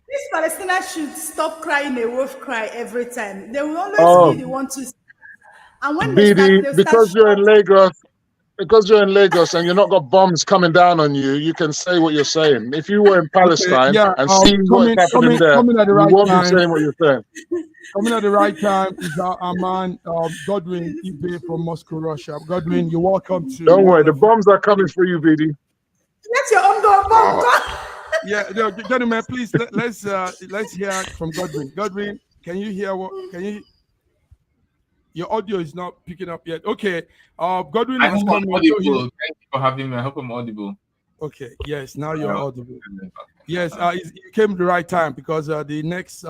These Palestinians should stop crying a wolf cry every time. They will always be the one to. And when because you're in Lagos. Because you're in Lagos and you're not got bombs coming down on you, you can say what you're saying. If you were in Palestine and seeing what's happening there, you won't be saying what you're saying. Coming at the right time is our man Godwin Ibe from Moscow, Russia. Godwin, you're welcome to. Don't worry, the bombs are coming for you, BD. Let your own bomb go. Yeah, gentlemen, please let's hear from Godwin. Godwin, can you hear your audio is not picking up yet. Okay. Godwin has come in. Thank you for having me. I hope I'm audible. Okay. Yes, now you're audible. Yes, you came at the right time because the next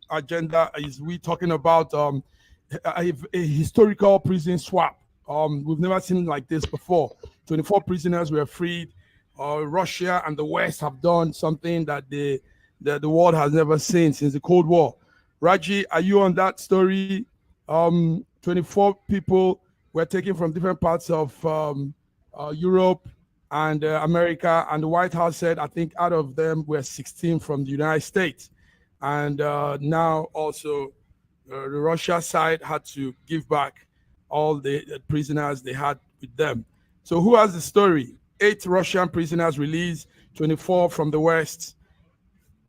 agenda is we talking about a historical prison swap. We've never seen like this before. 24 prisoners were freed. Russia and the West have done something that the world has never seen since the Cold War. Raji, are you on that story? 24 people were taken from different parts of Europe and America, and the White House said, I think out of them were 16 from the United States. And now also the Russia side had to give back all the prisoners they had with them. So who has the story? 8 Russian prisoners released, 24 from the West.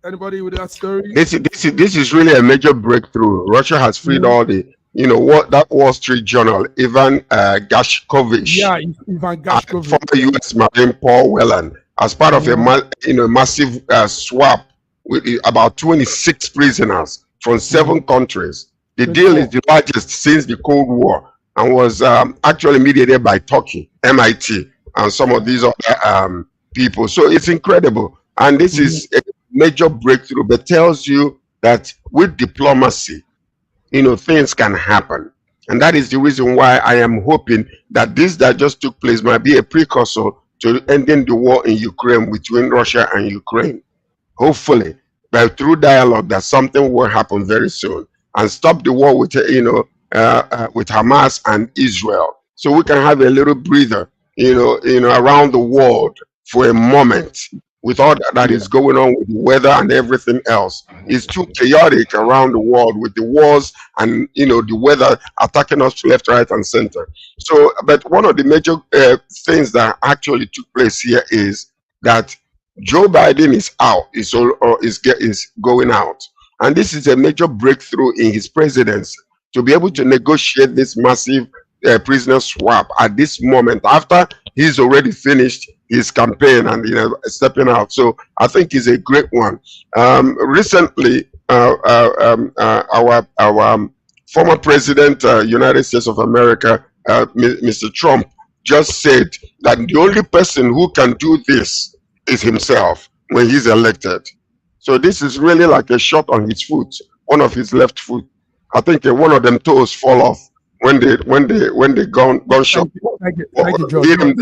Anybody with that story? This is really a major breakthrough. Russia has freed all the what that Wall Street Journal, Ivan Gashkovich, Yeah, Ivan Gashkovich. former U.S. Marine Paul Whelan, as part of a massive swap with about 26 prisoners from 7 countries. The deal is the largest since the Cold War and was actually mediated by Turkey, MIT, and some of these other people. So it's incredible. And this is a major breakthrough, but tells you that with diplomacy, things can happen. And that is the reason why I am hoping that this that just took place might be a precursor to ending the war in Ukraine between Russia and Ukraine. Hopefully, but through dialogue, that something will happen very soon and stop the war with with Hamas and Israel, so we can have a little breather, around the world for a moment. With all that is going on with the weather and everything else, it's too chaotic around the world with the wars and the weather attacking us left, right, and center. So, but one of the major things that actually took place here is that Joe Biden is out, is going out, and this is a major breakthrough in his presidency to be able to negotiate this massive prisoner swap at this moment after he's already finished his campaign and stepping out. So I think it's a great one. Recently, our former president, United States of America, Mr. Trump, just said that the only person who can do this is himself when he's elected. So this is really like a shot on his foot, one of his left foot. I think one of them toes fall off when they gun shot. Thank you, George.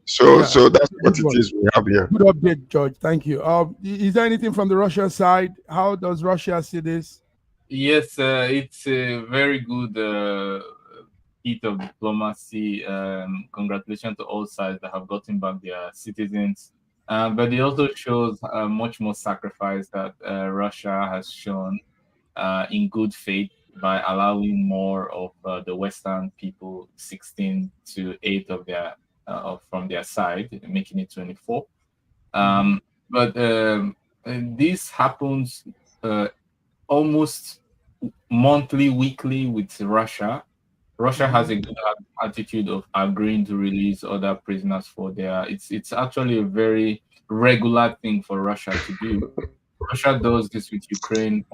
So that's what it is we have here. Good update, George. Thank you. Is there anything from the Russian side? How does Russia see this? Yes, it's a very good feat of diplomacy. Congratulations to all sides that have gotten back their citizens. But it also shows much more sacrifice that Russia has shown in good faith by allowing more of the Western people, 16 to 8 of their from their side, making it 24. But this happens almost monthly, weekly with Russia. Russia has a good attitude of agreeing to release other prisoners for their. It's actually a very regular thing for Russia to do. Russia does this with Ukraine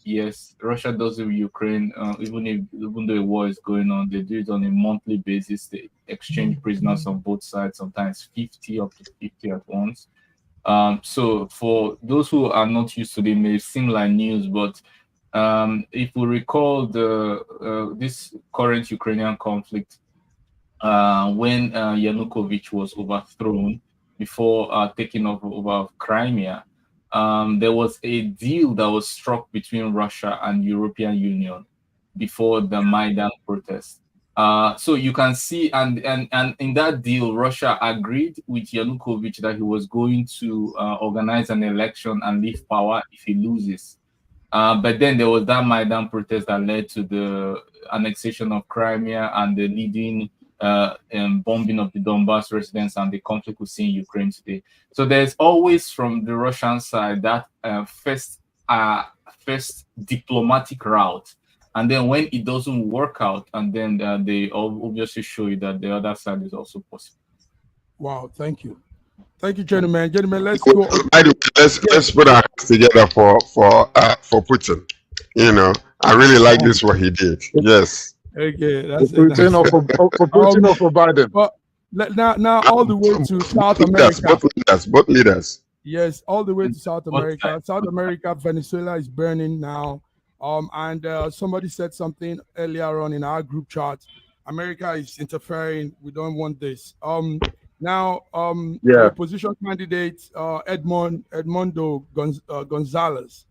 yes, Russia does it with Ukraine, even though a war is going on, they do it on a monthly basis. They exchange prisoners on both sides, sometimes 50 up to 50 at once. So for those who are not used to it, it may seem like news, but if we recall this current Ukrainian conflict, when Yanukovych was overthrown before taking over Crimea, there was a deal that was struck between Russia and European Union before the Maidan protest. So you can see, and in that deal, Russia agreed with Yanukovych that he was going to organize an election and leave power if he loses. But then there was that Maidan protest that led to the annexation of Crimea and the leading bombing of the Donbass residents and the conflict we see in Ukraine today. So there's always from the Russian side that first diplomatic route, and then when it doesn't work out, and then they obviously show you that the other side is also possible. Wow, thank you, gentlemen. Let's go. Let's put our hands together for Putin. I really like this what he did. Yes. Okay, that's Putin or for Putin or for Biden. But now all the way to South America. Both leaders. Yes, all the way to South America. South America, Venezuela is burning now. And somebody said something earlier on in our group chat. America is interfering. We don't want this. Now, opposition candidate Edmundo Gonzalez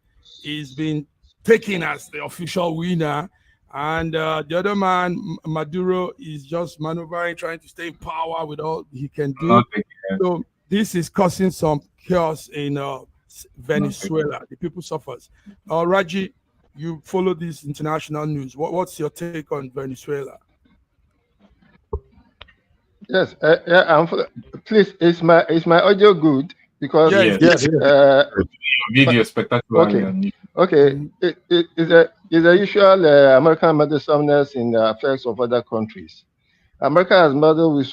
is being taken as the official winner. And the other man, Maduro, is just maneuvering, trying to stay in power with all he can do. So this is causing some chaos in Venezuela. The people suffers. Raji, you follow this international news. What's your take on Venezuela? Yes, please, is my audio good? Because Yes. Video spectacular. Okay. It's a usual American meddlesomeness in the affairs of other countries. America has meddled with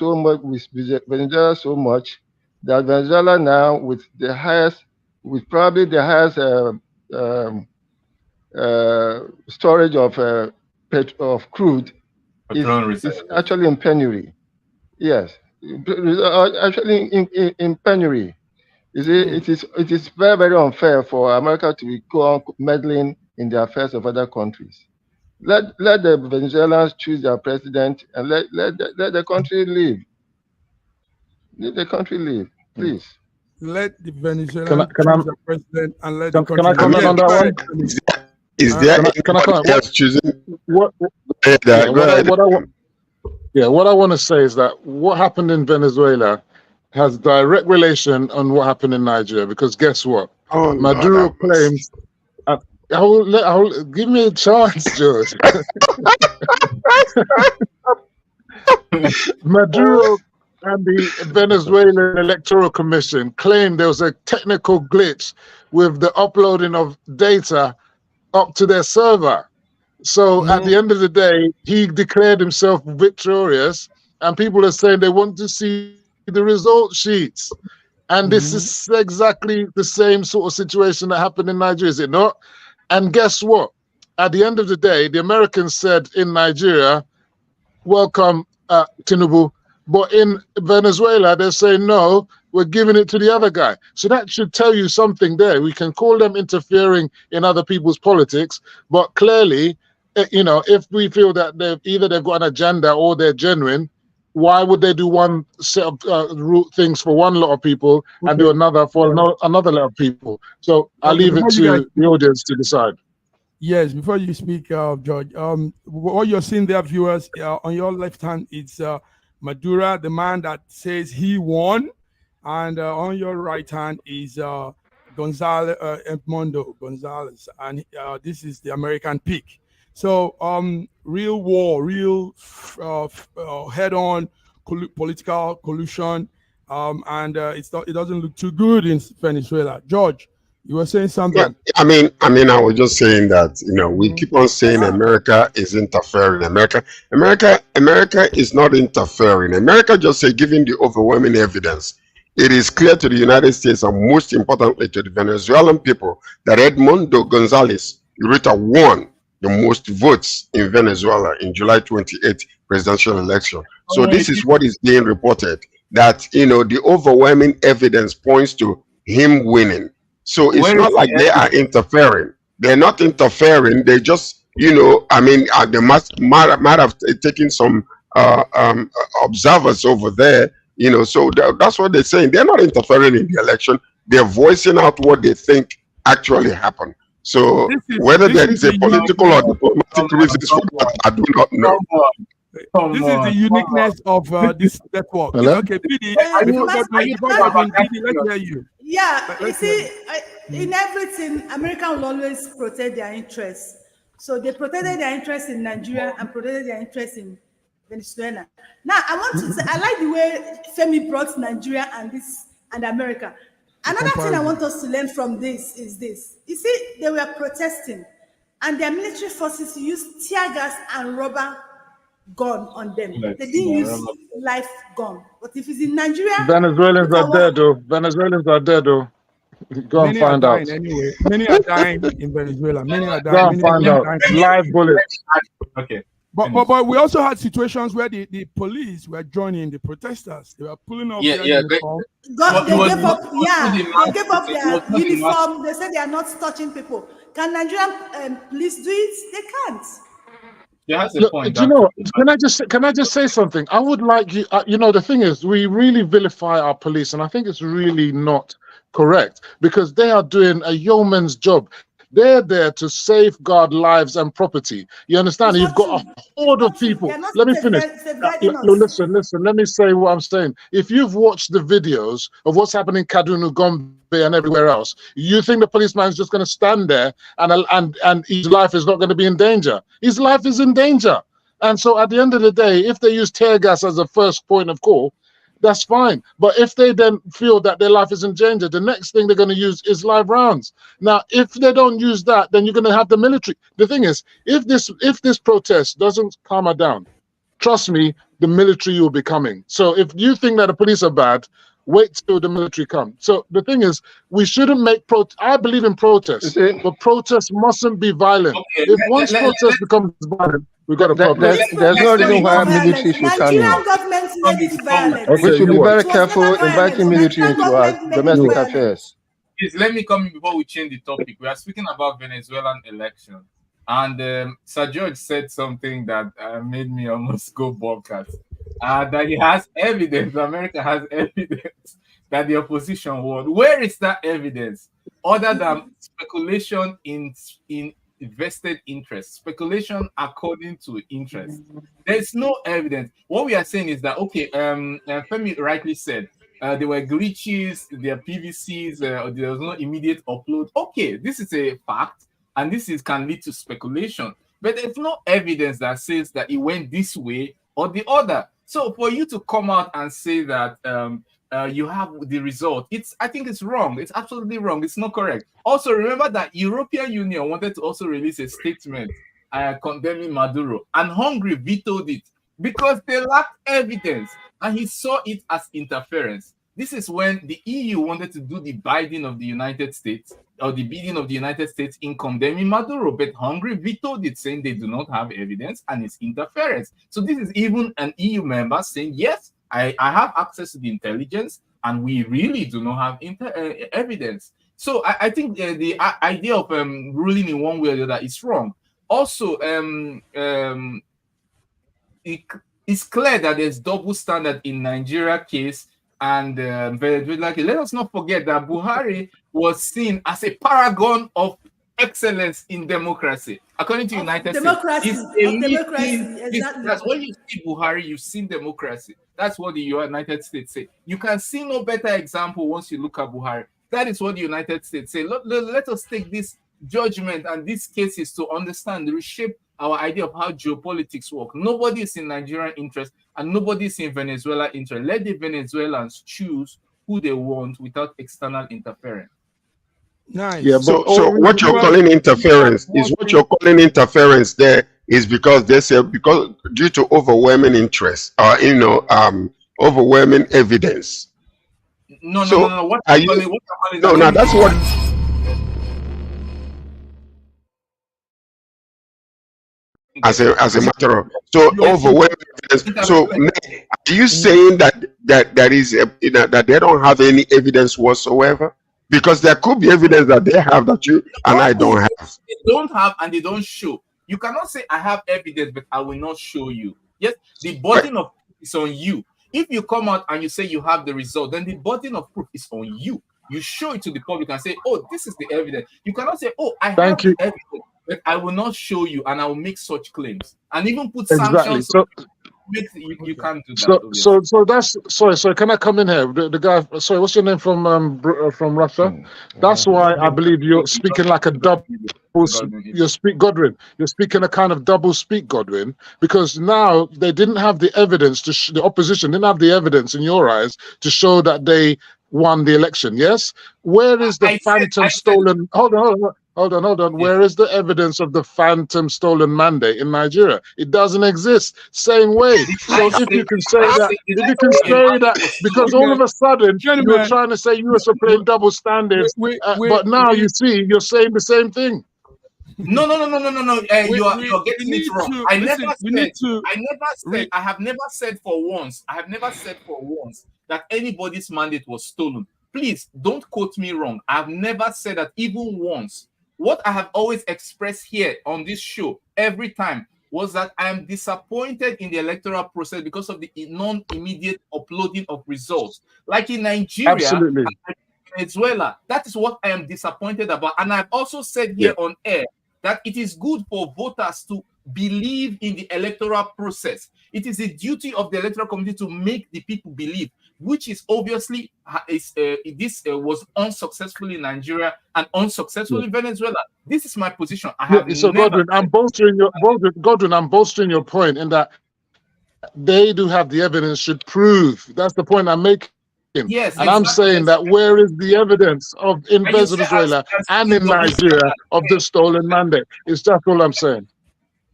Venezuela so much that Venezuela now, with probably the highest storage of crude, is actually in penury. Yes, actually in penury. You see, it is very, very unfair for America to go on meddling in the affairs of other countries. Let the Venezuelans choose their president and let the country live. Let the country live, please. Let the Venezuelans choose their president and let the country live. Can I comment on that one? Is there anybody else choosing? What I want to say is that what happened in Venezuela has direct relation on what happened in Nigeria, because guess what? Maduro claims. Give me a chance, George. Maduro and the Venezuelan Electoral Commission claimed there was a technical glitch with the uploading of data up to their server. So at the end of the day, he declared himself victorious, and people are saying they want to see the result sheets. And this is exactly the same sort of situation that happened in Nigeria, is it not? And guess what? At the end of the day, the Americans said in Nigeria, welcome Tinubu, but in Venezuela, they're saying, no, we're giving it to the other guy. So that should tell you something there. We can call them interfering in other people's politics, but clearly, if we feel that they've got an agenda or they're genuine, why would they do one set of things for one lot of people and do another for another lot of people? So I'll leave it to the audience to decide. Yes, before you speak, George, what you're seeing there, viewers, on your left hand, it's Maduro, the man that says he won, and on your right hand is Edmundo Gonzalez, and this is the American pick. So, real war, real head-on political collusion, and it doesn't look too good in Venezuela. George, you were saying something. Yeah, I mean, I was just saying that we keep on saying America is interfering. America is not interfering. America just say, given the overwhelming evidence, it is clear to the United States and most importantly to the Venezuelan people that Edmundo Gonzalez won the most votes in Venezuela in July 28th presidential election. So this is what is being reported, that the overwhelming evidence points to him winning. So it's not like they are interfering. They're not interfering. They just, they might have taken some observers over there, so that's what they're saying. They're not interfering in the election. They're voicing out what they think actually happened. So whether there is a political or diplomatic reasons for that, I do not know. This is the uniqueness of this network. Hello? Okay, PD, let's hear you. Yeah, you see, in everything, America will always protect their interests. So they protected their interests in Nigeria and protected their interests in Venezuela. Now, I want to say, I like the way Femi brought Nigeria and America. Another thing I want us to learn from this is this. You see, they were protesting, and their military forces used tear gas and rubber gun on them. They didn't use live gun. But if it's in Nigeria, Venezuelans are dead, though. Venezuelans are dead, though. Go and find out. Anyway, many are dying in Venezuela. Many are dying. Go and find out. Live bullets. Okay. But we also had situations where the police were joining the protesters. They were pulling off their uniform. They gave up their uniform. They said they are not touching people. Can Nigerian police do it? They can't. Can I just say something? I would like you. The thing is, we really vilify our police, and I think it's really not correct, because they are doing a yeoman's job. They're there to safeguard lives and property. You understand? You've got a horde of people. Let me finish. Listen. Let me say what I'm saying. If you've watched the videos of what's happening in Kano, Gombe, and everywhere else, you think the policeman is just going to stand there and his life is not going to be in danger? His life is in danger. And so at the end of the day, if they use tear gas as a first point of call, that's fine. But if they then feel that their life is in danger, the next thing they're going to use is live rounds. Now, if they don't use that, then you're going to have the military. The thing is, if this protest doesn't calm her down, trust me, the military will be coming. So if you think that the police are bad, wait till the military come. So the thing is, we shouldn't make I believe in protests, but protests mustn't be violent. Okay, If once protest becomes violent, we got a problem. There's no reason why military should come in. Nigerian government made it violent. Okay, We should be very It was careful never violent. inviting military Nigerian into our government made it domestic violent. affairs. Please let me come in before we change the topic. We are speaking about Venezuelan election, and Sir George said something that made me almost go bonkers. That he has evidence. America has evidence that the opposition won. Where is that evidence? Other than speculation in vested interest, speculation according to interest. There's no evidence. What we are saying is that okay, Femi rightly said. There were glitches, there are PVCs, there was no immediate upload. Okay, this is a fact, and can lead to speculation. But there's no evidence that says that it went this way or the other. So for you to come out and say that you have the result, I think it's wrong. It's absolutely wrong. It's not correct. Also, remember that European Union wanted to also release a statement condemning Maduro, and Hungary vetoed it because they lacked evidence, and he saw it as interference. This is when the EU wanted to do the bidding of the United States, or the bidding of the United States in condemning Maduro, but Hungary vetoed it, saying they do not have evidence and it's interference. So this is even an EU member saying, yes, I have access to the intelligence, and we really do not have evidence. So I think the idea of ruling in one way or the other is wrong. Also, it's clear that there's double standard in Nigeria case and Venezuela case. Let us not forget that Buhari was seen as a paragon of excellence in democracy, according to United States. Exactly. That's when you see Buhari, you've seen democracy. That's what the United States say. You can see no better example once you look at Buhari. That is what the United States say. Let us take this judgment and these cases to understand, reshape our idea of how geopolitics work. Nobody is in Nigerian interest, and nobody is in Venezuela interest. Let the Venezuelans choose who they want without external interference. Nice. Yeah, So what you're calling interference there is because they say because due to overwhelming interest or overwhelming evidence. No. What are I'm you? calling, No, now that's what. As a matter of overwhelming evidence. So are you saying that is that they don't have any evidence whatsoever? Because there could be evidence that they have that you and I don't have. They don't have and they don't show. You cannot say I have evidence, but I will not show you. Yes, the burden of proof is on you. If you come out and you say you have the result, then the burden of proof is on you. You show it to the public and say, "Oh, this is the evidence." You cannot say, "Oh, I have the evidence, but I will not show you, and I will make such claims and even put sanctions." So you can't do that. So that's sorry. Can I come in here? The guy. Sorry, what's your name from Russia? That's why I believe you're speaking like a double. Godwin. You're speaking a kind of double speak, Godwin, because now they didn't have the evidence the opposition didn't have the evidence in your eyes to show that they won the election. Yes. Where is the phantom stolen? Hold on. Where is the evidence of the phantom stolen mandate in Nigeria? It doesn't exist. Same way. So if you can say that, because all of a sudden you're trying to say US are playing double standards, but now you see you're saying the same thing. No. You're getting it wrong. I have never said for once that anybody's mandate was stolen. Please don't quote me wrong. I've never said that even once. What I have always expressed here on this show every time was that I am disappointed in the electoral process because of the non-immediate uploading of results. Like in Nigeria and Venezuela, that is what I am disappointed about. And I've also said here on air that it is good for voters to believe in the electoral process. It is the duty of the electoral committee to make the people believe, which is obviously this was unsuccessful in Nigeria and unsuccessful in Venezuela. This is my position. I have Godwin, I'm bolstering your point in that they do have the evidence should prove. That's the point I'm making. Yes, and I'm saying that where is the evidence of in And you say Venezuela I've and in double Nigeria standard. of the stolen mandate? It's just all I'm saying.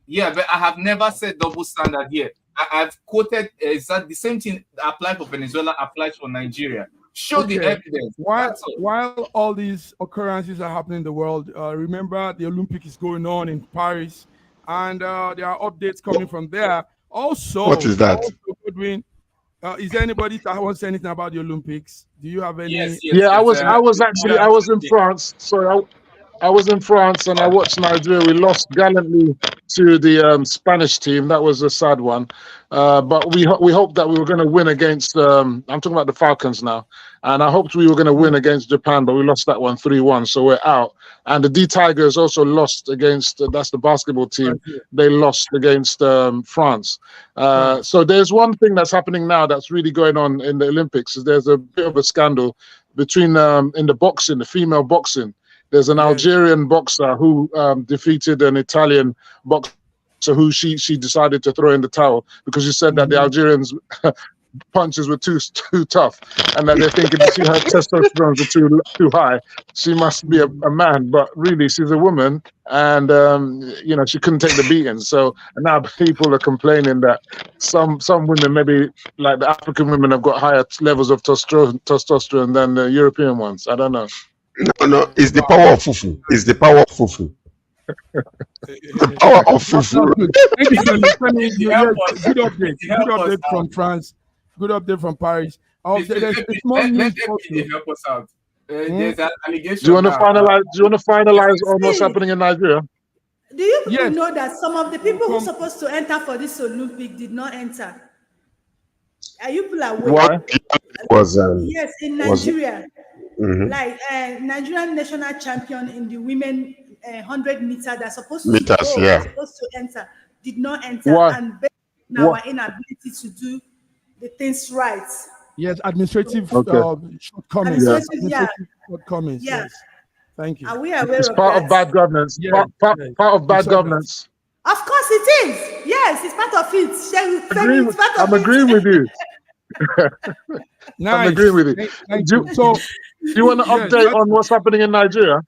Yeah, but I have never said double standard here. I've quoted that the same thing that applies for Venezuela applies for Nigeria. Show the evidence. While all these occurrences are happening in the world, remember the Olympic is going on in Paris, and there are updates coming from there. Also, what is that? Goodwin, is there anybody that wants to say anything about the Olympics? Do you have any? Yes, Yeah, I was in France. So I was in France and I watched Nigeria. We lost gallantly to the Spanish team. That was a sad one. But we hoped that we were going to win against, I'm talking about the Falcons now. And I hoped we were going to win against Japan, but we lost that one 3-1. So we're out. And the D Tigers also lost against, that's the basketball team. They lost against France. So there's one thing that's happening now that's really going on in the Olympics. Is there's a bit of a scandal between, in the boxing, the female boxing. There's an Algerian boxer who defeated an Italian boxer who she decided to throw in the towel because she said that the Algerians punches were too tough and that they're thinking that her testosterone are too high. She must be a man, but really she's a woman and she couldn't take the beating. So now people are complaining that some women, maybe like the African women, have got higher levels of testosterone than the European ones. I don't know. No, it's the power of fufu. It's the power of fufu. The power of fufu. Good update. Good update from France. Good update from Paris. There's small news also. Help us out. There's an allegation. Do you want to finalize on what's happening in Nigeria? Do you people know that some of the people who are supposed to enter for this Olympic did not enter? Are you people aware? What? Yes, in Nigeria. Like Nigerian national champion in the women 100 meter that's supposed to supposed to enter did not enter. Why? And now our inability to do the things right. Yes, administrative shortcommings. Shortcomings. Yes. Thank you. Are we aware it's of part that? of bad governance. Part of bad governance. Of course it is. Yes, it's part of it. I'm agreeing with you. Nice. I'm agreeing with you. Do you want to update on what's happening in Nigeria?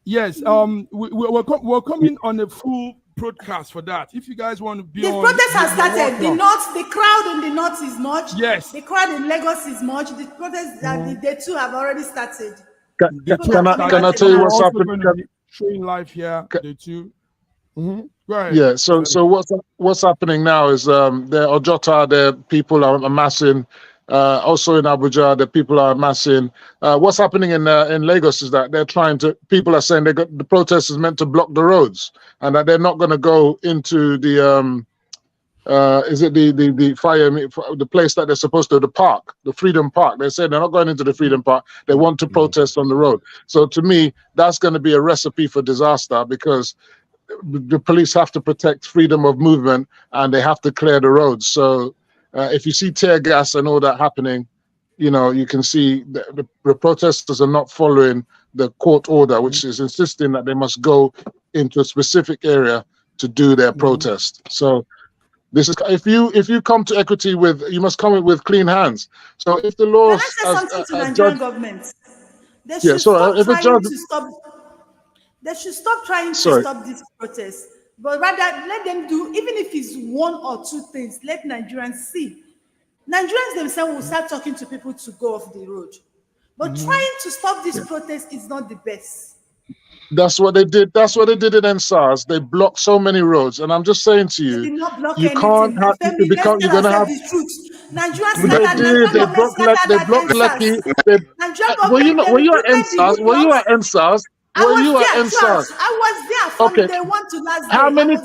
Yes. We're coming on a full broadcast for that. If you guys want to be the on, protest has started. The crowd in the north is much. Yes. The crowd in Lagos is much. The protests they too have already started. Can I tell you what's happening? Showing live here. They too. Go ahead. Yeah. So what's happening now is the Ojota, the people are amassing. Also in Abuja, the people are amassing. What's happening in Lagos is that people are saying the protest is meant to block the roads and that they're not going to go into the the place that they're supposed to, the park, the Freedom Park. They say they're not going into the Freedom Park. They want to protest on the road. So to me, that's going to be a recipe for disaster because the police have to protect freedom of movement and they have to clear the roads. So if you see tear gas and all that happening, you can see the protesters are not following the court order, which is insisting that they must go into a specific area to do their protest. So this is if you come to equity you must come with clean hands. So if the law, can I say something to Nigerian government? They should stop trying to stop this protest. But rather, let them do, even if it's one or two things, let Nigerians see. Nigerians themselves will start talking to people to go off the road. But trying to stop this protest is not the best. That's what they did. That's what they did in NSAS. They blocked so many roads. And I'm just saying to you, they did not block you anything. Can't have to become, you're going to have. Nigerians they blocked Lekki. Were you at NSAS? Were you at NSAS? I was there from day one to last day. How many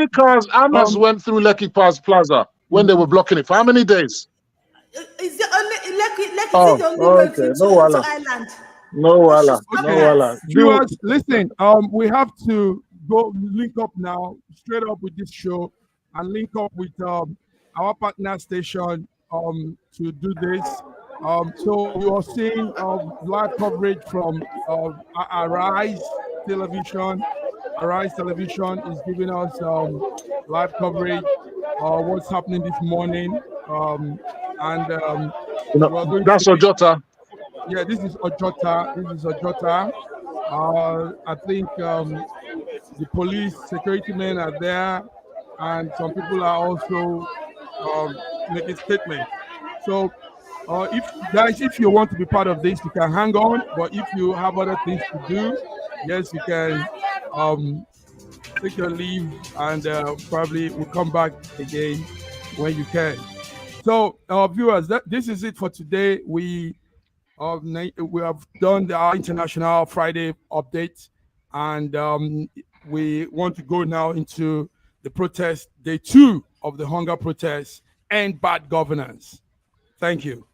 cars Amas went through Lekki Plaza when they were blocking it? For how many days? Is the only Lekki the only way to island? No wala. Viewers, listen, we have to go link up now, straight up with this show and link up with our partner station to do this. So you are seeing live coverage from Arise Television. Arise Television is giving us live coverage what's happening this morning. You know, We're going that's to. Ojota. Yeah, this is Ojota. This is Ojota. I think the police security men are there, and some people are also making statements. So, if you want to be part of this, you can hang on. But if you have other things to do, yes, you can take your leave, and probably will come back again when you can. So, viewers, this is it for today. We have done our International Friday update, and we want to go now into the protest, day 2 of the hunger protest and bad governance. Thank you.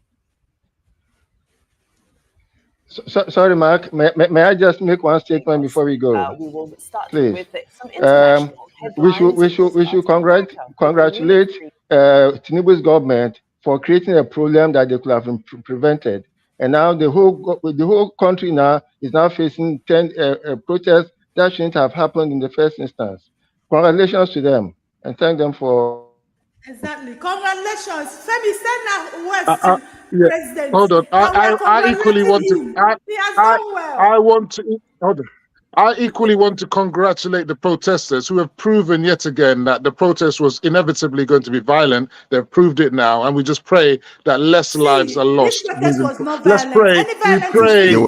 Sorry, Mark. May I just make one statement before we go? We will start Please. with some international We should congratulate Tinubu's government for creating a problem that they could have prevented. And now the whole country now is now facing 10 protests that shouldn't have happened in the first instance. Congratulations to them, and thank them for. Exactly. Congratulations. Femi, send our words to Yeah. President. Hold on. I equally want to. He has done well. I want to. Hold on. I equally want to congratulate the protesters who have proven yet again that the protest was inevitably going to be violent. They've proved it now, and we just pray that less lives are lost. This protest was not Let's violent. pray. We pray. We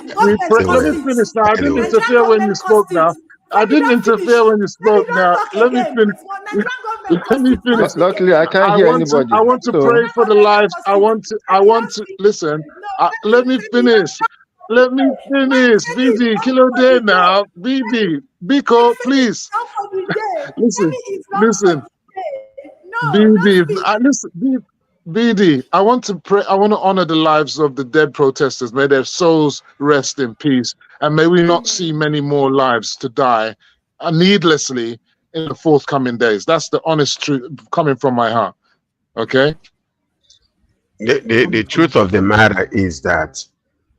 pray. Let me finish now. I didn't interfere when you spoke now. I didn't interfere when you spoke now. Let me finish. Let me finish. Luckily, I can't hear anybody. I want to pray for the lives. I want to listen. Let me finish. Let me finish. BD, Kilo Day now. BD, Biko, please. Listen. BD, listen. BD, I want to pray. I want to honor the lives of the dead protesters. May their souls rest in peace, and may we not see many more lives to die needlessly in the forthcoming days. That's the honest truth coming from my heart. Okay. The truth of the matter is that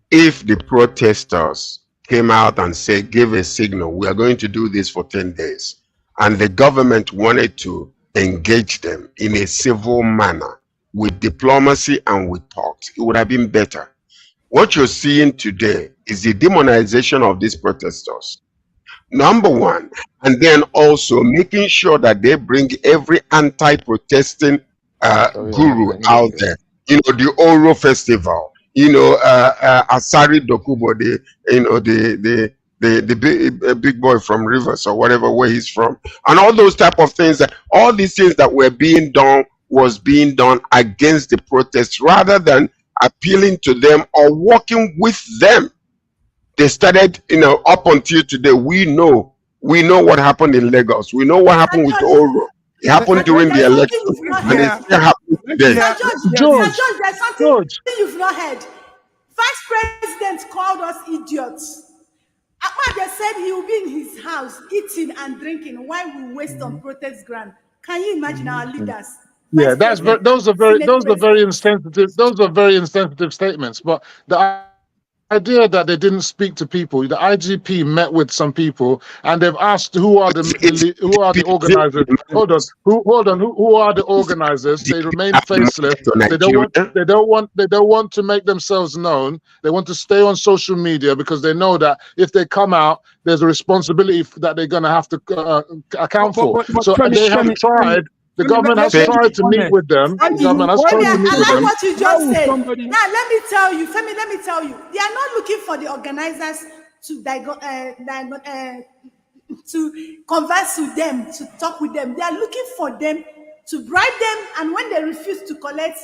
if the protesters came out and said, give a signal, we are going to do this for 10 days, and the government wanted to engage them in a civil manner with diplomacy and with talks, it would have been better. What you're seeing today is the demonization of these protesters, number one, and then also making sure that they bring every anti-protesting guru out there. You know, the Oro Festival, you know, Asari Dokubo, the big boy from Rivers or whatever where he's from, and all those type of things. All these things that were being done was being done against the protests rather than appealing to them or working with them. They started, you know, up until today. We know what happened in Lagos. We know what happened with Oro. It happened during the election, and it's still happening today. George, there's something you've not heard. Vice President called us idiots. Ahmad said he will be in his house eating and drinking while we waste on protest ground. Can you imagine our leaders? Yeah, those are very insensitive statements. But the idea that they didn't speak to people, the IGP met with some people and they've asked who are the organizers. Who are the organizers? They remain faceless. They don't want to make themselves known. They want to stay on social media because they know that if they come out, there's a responsibility that they're going to have to account for. So they have tried. The government has tried to meet with them. The government has tried to meet with them. What you just said. Now, let me tell you, Femi, they are not looking for the organizers to converse with them, to talk with them. They are looking for them to bribe them, and when they refuse to collect,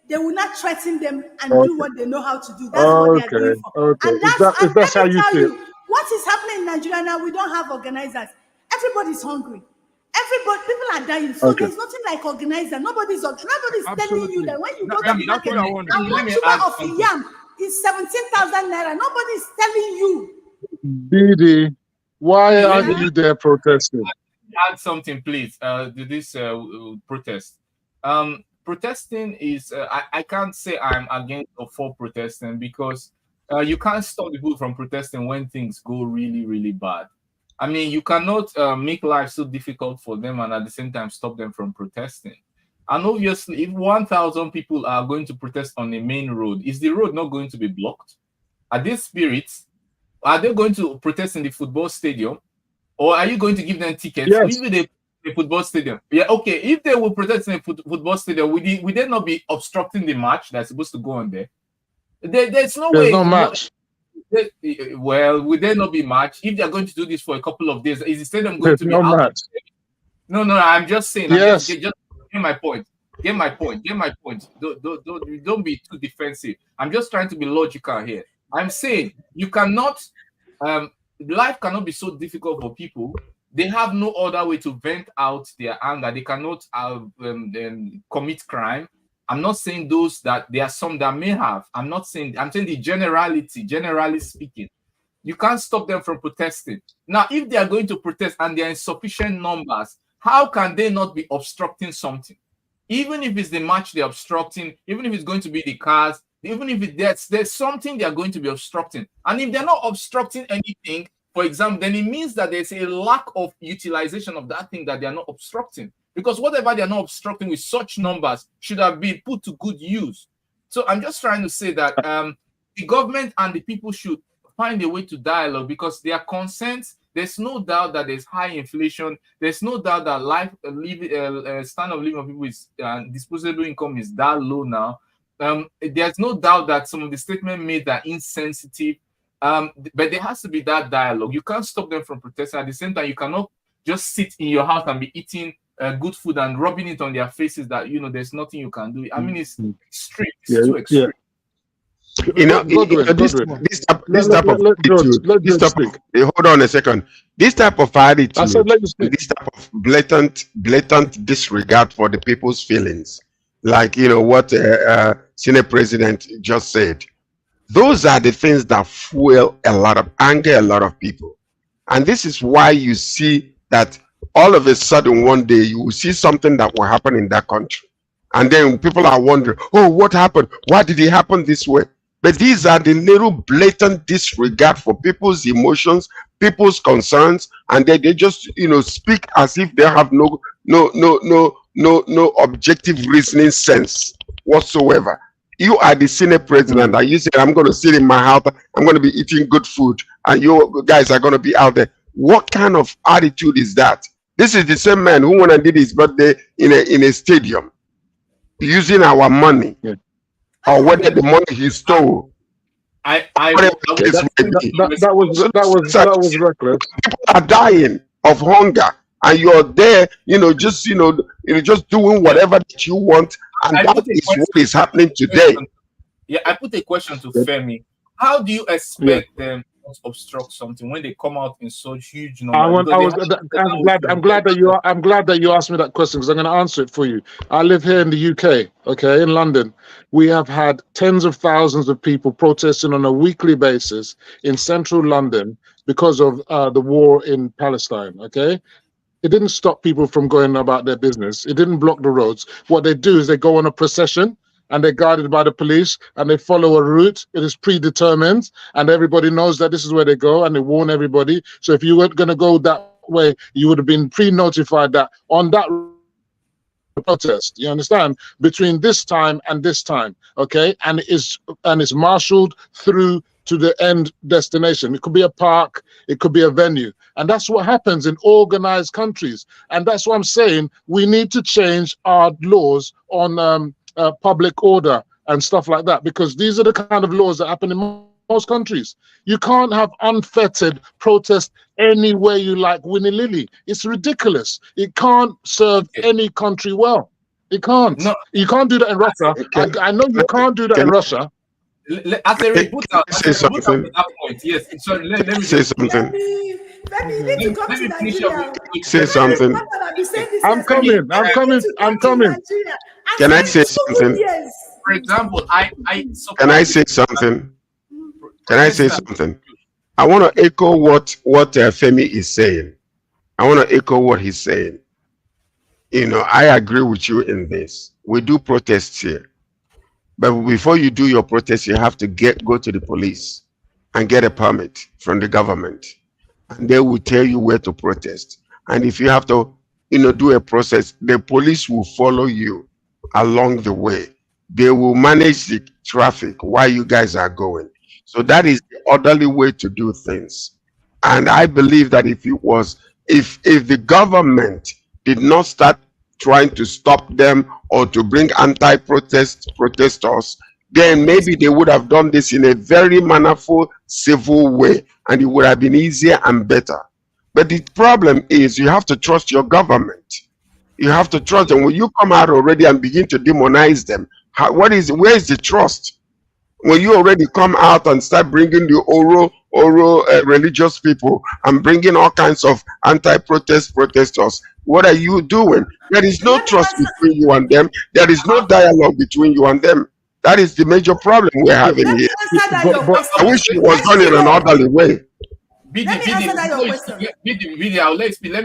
they will not threaten them and do what they know how to do. That's what they are doing for. And that's how you feel. What is happening in Nigeria now, we don't have organizers. Everybody's hungry. People are dying. So there's nothing like organizer. Nobody's telling you that when you go to the market, and 1 kilo of yam is 17,000 naira. Nobody's telling you. BD, why aren't you there protesting? Add something, please. To this protest. Protesting is. I can't say I'm against or for protesting because you can't stop people from protesting when things go really, really bad. I mean, you cannot make life so difficult for them and at the same time stop them from protesting. And obviously, if 1,000 people are going to protest on the main road, is the road not going to be blocked? Are these spirits? Are they going to protest in the football stadium? Or are you going to give them tickets? Yes. Even the football stadium. Yeah, okay. If they will protest in a football stadium, would they not be obstructing the match that's supposed to go on there? There's no way. There's no match. Well, would there not be match? If they're going to do this for a couple of days, is the stadium going to be no out? Match. No, I'm just saying. Yes. Just get my point. Get my point. Don't be too defensive. I'm just trying to be logical here. I'm saying you cannot. Life cannot be so difficult for people. They have no other way to vent out their anger. They cannot commit crime. I'm not saying those that there are some that may have. I'm saying the generality, generally speaking. You can't stop them from protesting. Now, if they are going to protest and they are in sufficient numbers, how can they not be obstructing something? Even if it's the match they're obstructing, even if it's going to be the cars, even if there's something they're going to be obstructing. And if they're not obstructing anything, for example, then it means that there's a lack of utilization of that thing that they're not obstructing. Because whatever they're not obstructing with such numbers should have been put to good use. So I'm just trying to say that the government and the people should find a way to dialogue, because their concerns, there's no doubt that there's high inflation. There's no doubt that standard of living of people is disposable income is that low now. There's no doubt that some of the statements made are insensitive. But there has to be that dialogue. You can't stop them from protesting. At the same time, you cannot just sit in your house and be eating good food and rubbing it on their faces that, there's nothing you can do. I mean, it's extreme. It's too extreme. Yeah. This type of attitude, hold on a second. This type of attitude, this type of blatant disregard for the people's feelings, like what Senate President just said. Those are the things that fuel a lot of anger, a lot of people. And this is why you see that all of a sudden one day you will see something that will happen in that country. And then people are wondering, oh, what happened? Why did it happen this way? But these are the little blatant disregard for people's emotions, people's concerns, and they just speak as if they have no objective reasoning sense whatsoever. You are the Senate President, and you say, I'm going to sit in my house, I'm going to be eating good food, and you guys are going to be out there. What kind of attitude is that? This is the same man who went and did his birthday in a stadium using our money, or whether the money he stole. That was reckless. People are dying of hunger, and you're there, just doing whatever that you want, and that is what is happening today. Yeah, I put a question to Femi. How do you expect them to obstruct something when they come out in such huge numbers? I'm glad that you asked me that question, because I'm going to answer it for you. I live here in the UK, okay, in London. We have had tens of thousands of people protesting on a weekly basis in central London because of the war in Palestine, okay? It didn't stop people from going about their business. It didn't block the roads. What they do is they go on a procession, and they're guided by the police, and they follow a route. It is predetermined, and everybody knows that this is where they go, and they warn everybody. So if you weren't going to go that way, you would have been pre-notified that on that protest, you understand, between this time and this time, okay? And it's marshaled through to the end destination. It could be a park, it could be a venue. And that's what happens in organized countries. And that's what I'm saying. We need to change our laws on public order and stuff like that, because these are the kind of laws that happen in most countries. You can't have unfettered protest anywhere you like, willy-nilly. It's ridiculous. It can't serve any country well. It can't. No. You can't do that in Russia. I know you can't do that in Russia. As a report that point, yes. So let me say something. Let me finish up. Say something. I'm coming. Can I say something? For example, Can I say something? Can I say something? I want to echo what Femi is saying. I want to echo what he's saying. I agree with you in this. We do protests here. But before you do your protest, you have to go to the police and get a permit from the government. And they will tell you where to protest. And if you have to, do a process, the police will follow you along the way. They will manage the traffic while you guys are going. So that is the orderly way to do things. And I believe that if the government did not start trying to stop them or to bring protesters, then maybe they would have done this in a very mannerful, civil way, and it would have been easier and better. But the problem is you have to trust your government. You have to trust them. When you come out already and begin to demonize them, where is the trust? When you already come out and start bringing the oral religious people and bringing all kinds of protesters, what are you doing? There is no trust between you and them. There is no dialogue between you and them. That is the major problem we're having here. I wish it was done in an orderly way. Let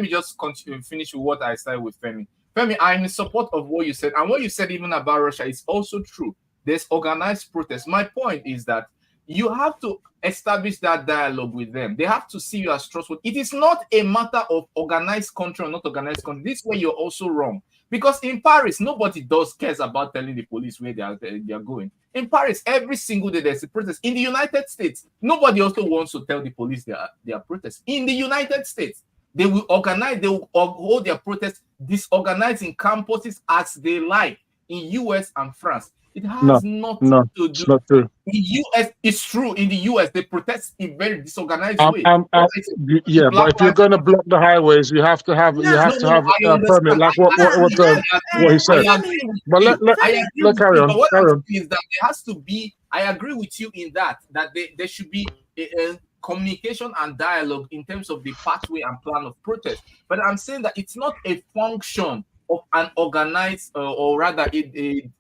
me just continue, finish with what I started with Femi. Femi, I'm in support of what you said, and what you said even about Russia is also true. There's organized protest. My point is that you have to establish that dialogue with them. They have to see you as trustworthy. It is not a matter of organized country or not organized country. This way you're also wrong. Because in Paris, nobody cares about telling the police where they are going. In Paris, every single day there's a protest. In the United States, nobody also wants to tell the police they are protesting. In the United States, they will organize, they will hold their protests, disorganized in campuses as they like. In US and France, it has nothing to do. It's not true. In US, it's true. In the US, they protest in very disorganized way. Yeah, but if you're going to block the highways, you have to have a permit, like what he said. But let carry on. What I'm saying is that there has to be. I agree with you in that there should be a communication and dialogue in terms of the pathway and plan of protest. But I'm saying that it's not a function of an organized or rather a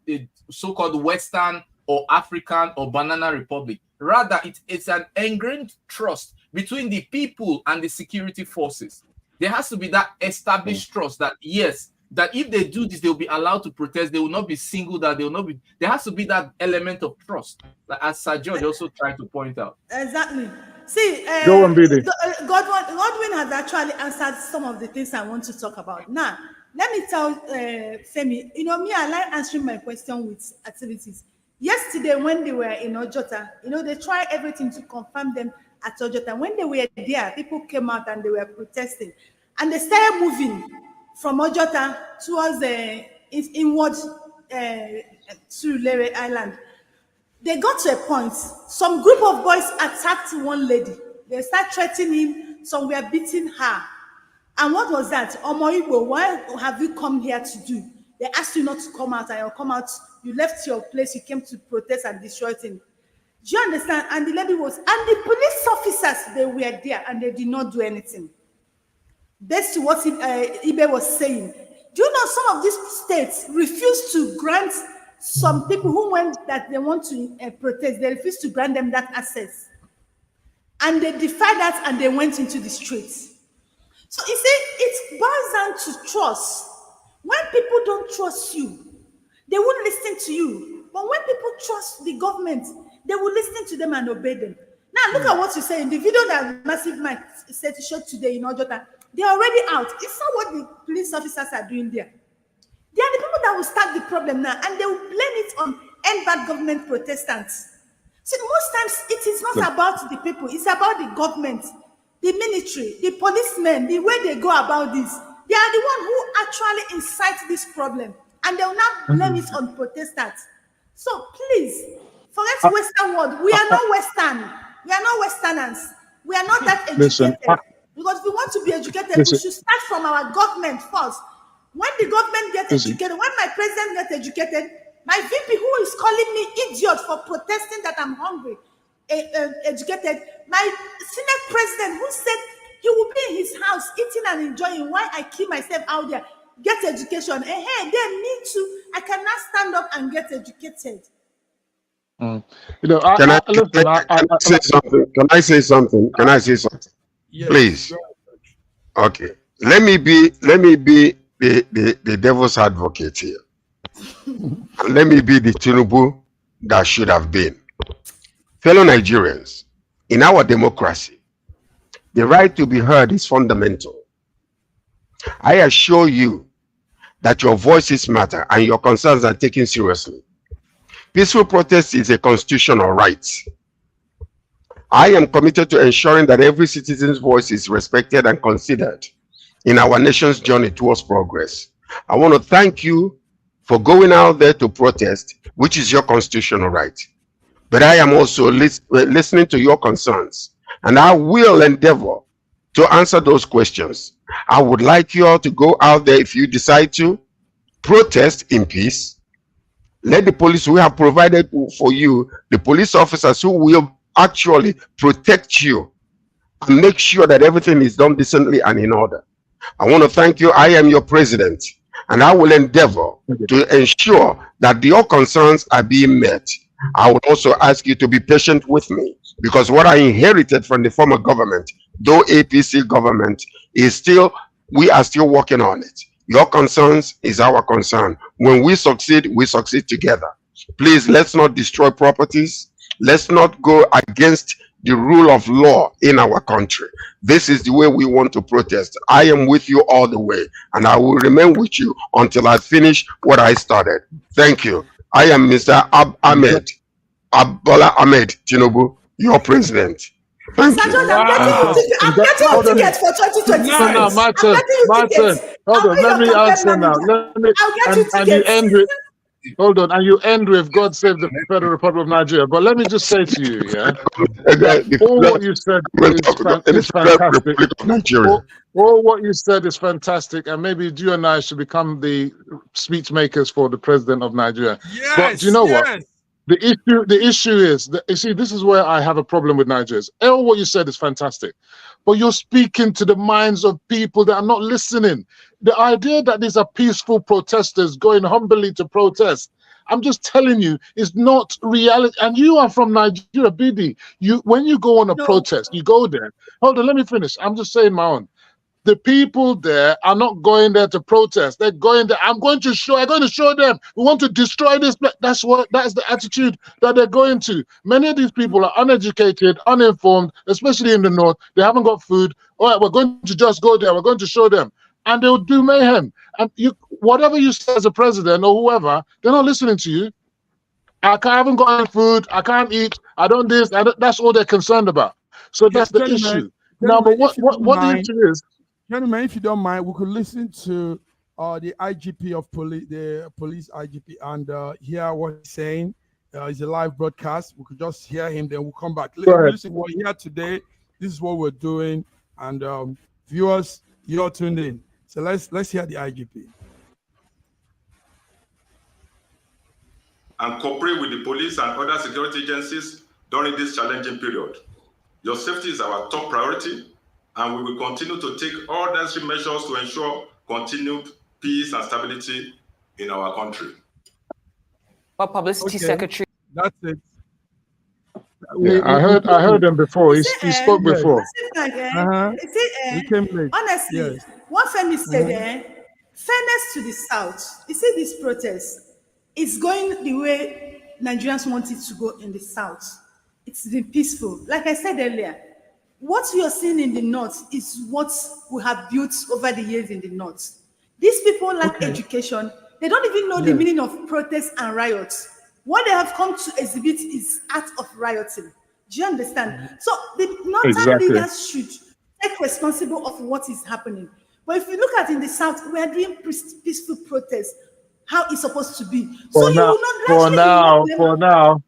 so-called Western or African or banana republic. Rather, it's an ingrained trust between the people and the security forces. There has to be that established trust that yes, that if they do this, they'll be allowed to protest. They will not be singled out. They will not be. There has to be that element of trust, as Sir George also tried to point out. Exactly. See, Go on, BD. Godwin has actually answered some of the things I want to talk about. Now, let me tell Femi, me, I like answering my question with activities. Yesterday, when they were in Ojota, they tried everything to confirm them at Ojota. When they were there, people came out and they were protesting. And they started moving from Ojota towards inward to Lere Island. They got to a point, some group of boys attacked one lady. They started threatening, some were beating her. And what was that? Omoibo, what have you come here to do? They asked you not to come out, and you come out, you left your place, you came to protest and destroy things. Do you understand? And the lady was, and the police officers, they were there, and they did not do anything. That's what Ibe was saying. Do you know some of these states refuse to grant some people who went that they want to protest, they refuse to grant them that access. And they defied that and they went into the streets. So you see, it boils down to trust. When people don't trust you, they won't listen to you. But when people trust the government, they will listen to them and obey them. Now, look at what you say in the video that Massive Mike said showed today in Ojota. They're already out. It's not what the police officers are doing there. They are the people that will start the problem now, and they will blame it on end bad government protestants. See, most times it is not about the people, it's about the government, the military, the policemen, the way they go about this. They are the one who actually incite this problem, and they will not blame it on protestants. So please, forget the Western world. We are not Western. We are not Westerners. We are not that educated. Because if we want to be educated, we should start from our government first. When the government gets educated, when my president gets educated, my VP who is calling me idiot for protesting that I'm hungry, educated, my Senate president who said he will be in his house eating and enjoying while I keep myself out there, get education. And hey, then me too, I cannot stand up and get educated. Can I say something? Yes. Please. Okay. Let me be the devil's advocate here. And let me be the Tinubu that should have been. Fellow Nigerians, in our democracy, the right to be heard is fundamental. I assure you that your voices matter and your concerns are taken seriously. Peaceful protest is a constitutional right. I am committed to ensuring that every citizen's voice is respected and considered in our nation's journey towards progress. I want to thank you for going out there to protest, which is your constitutional right. But I am also listening to your concerns, and I will endeavor to answer those questions. I would like you all to go out there, if you decide to, protest in peace. Let the police who have provided for you, the police officers who will actually protect you and make sure that everything is done decently and in order. I want to thank you. I am your president, and I will endeavor to ensure that your concerns are being met. I will also ask you to be patient with me, because what I inherited from the former government, though APC government, is still, we are still working on it. Your concerns is our concern. When we succeed together. Please, let's not destroy properties. Let's not go against the rule of law in our country. This is the way we want to protest. I am with you all the way, and I will remain with you until I finish what I started. Thank you. I am Mr. Bola Ahmed Tinubu, your president. Thank you. I'm getting a ticket for 2026. No, Martin, hold on, let me answer now. And you end with, hold on, and you end with God save the Federal Republic of Nigeria. But let me just say to you, all what you said is fantastic. All what you said is fantastic, and maybe you and I should become the speech makers for the president of Nigeria. Yes, but do you know what? The issue is that, you see, this is where I have a problem with Nigerians. All what you said is fantastic, but you're speaking to the minds of people that are not listening. The idea that these are peaceful protesters going humbly to protest, I'm just telling you, is not reality. And you are from Nigeria, Bidi. When you go on a protest, you go there. Hold on, let me finish. I'm just saying my own. The people there are not going there to protest. They're going there. I'm going to show them. We want to destroy this. That's the attitude that they're going to. Many of these people are uneducated, uninformed, especially in the north. They haven't got food. All right, we're going to just go there. We're going to show them. And they'll do mayhem. And whatever you say as a president or whoever, they're not listening to you. I haven't got any food. I can't eat. I don't this. That's all they're concerned about. So that's the issue. Now, but what the issue is, gentlemen, if you don't mind, we could listen to the IGP of police, the police IGP, and hear what he's saying. It's a live broadcast. We could just hear him, then we'll come back. Listen, we're here today. This is what we're doing, and viewers, you're tuned in. So let's hear the IGP. And cooperate with the police and other security agencies during this challenging period. Your safety is our top priority, and we will continue to take all necessary measures to ensure continued peace and stability in our country. Well, Publicity Secretary. That's it. Yeah, I heard him before. He spoke before. Honestly, yes. What Femi said, fairness to the South. You see, this protest is going the way Nigerians want it to go in the South. It's been peaceful. Like I said earlier, what we are seeing in the North is what we have built over the years in the North. These people lack education. They don't even know the meaning of protests and riots. What they have come to exhibit is act of rioting. Do you understand? So the northern leaders should take responsibility of what is happening. But if you look at in the South, we are doing peaceful protests. How it's supposed to be. So you will not for now.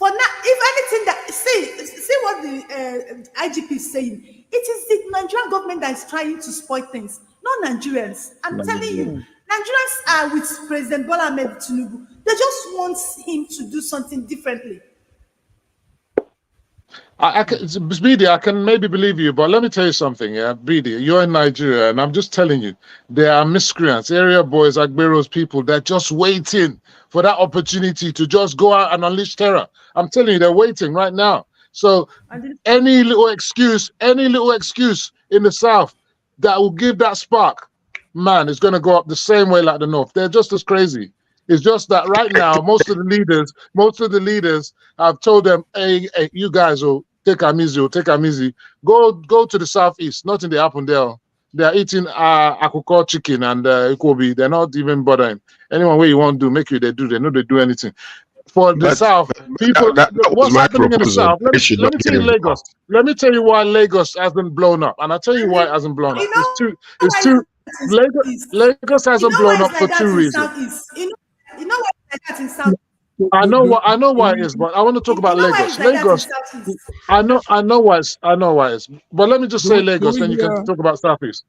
If anything, that see what the IGP is saying. It is the Nigerian government that is trying to spoil things, not Nigerians. I'm telling you, Nigerians are with President Bola Ahmed Tinubu. They just want him to do something differently. Bidi, I can maybe believe you, but let me tell you something, Bidi, you're in Nigeria, and I'm just telling you, there are miscreants, area boys, Agbero's people, they're just waiting for that opportunity to just go out and unleash terror. I'm telling you, they're waiting right now. So any little excuse in the South that will give that spark, man, it's going to go up the same way like the North. They're just as crazy. It's just that right now, most of the leaders have told them, hey, you guys will take them easy, Go to the Southeast, not in the Appendale. They are eating akuko chicken and ikobi. They're not even bothering. Anyone where you want to do, make you they do. They know they do anything. For the South, people, that was what's my happening in the proposal. South? They should Let me not tell get you Lagos. involved. Let me tell you why Lagos hasn't blown up, and I'll tell you why it hasn't blown up. You know It's too. Lagos hasn't blown up for two reasons. You know why it's like that in South? I know why it is, but I want to talk about You know why Lagos. it's like that in Lagos, Southeast? I know why it's. But let me just say Lagos, then you can talk about Southeast.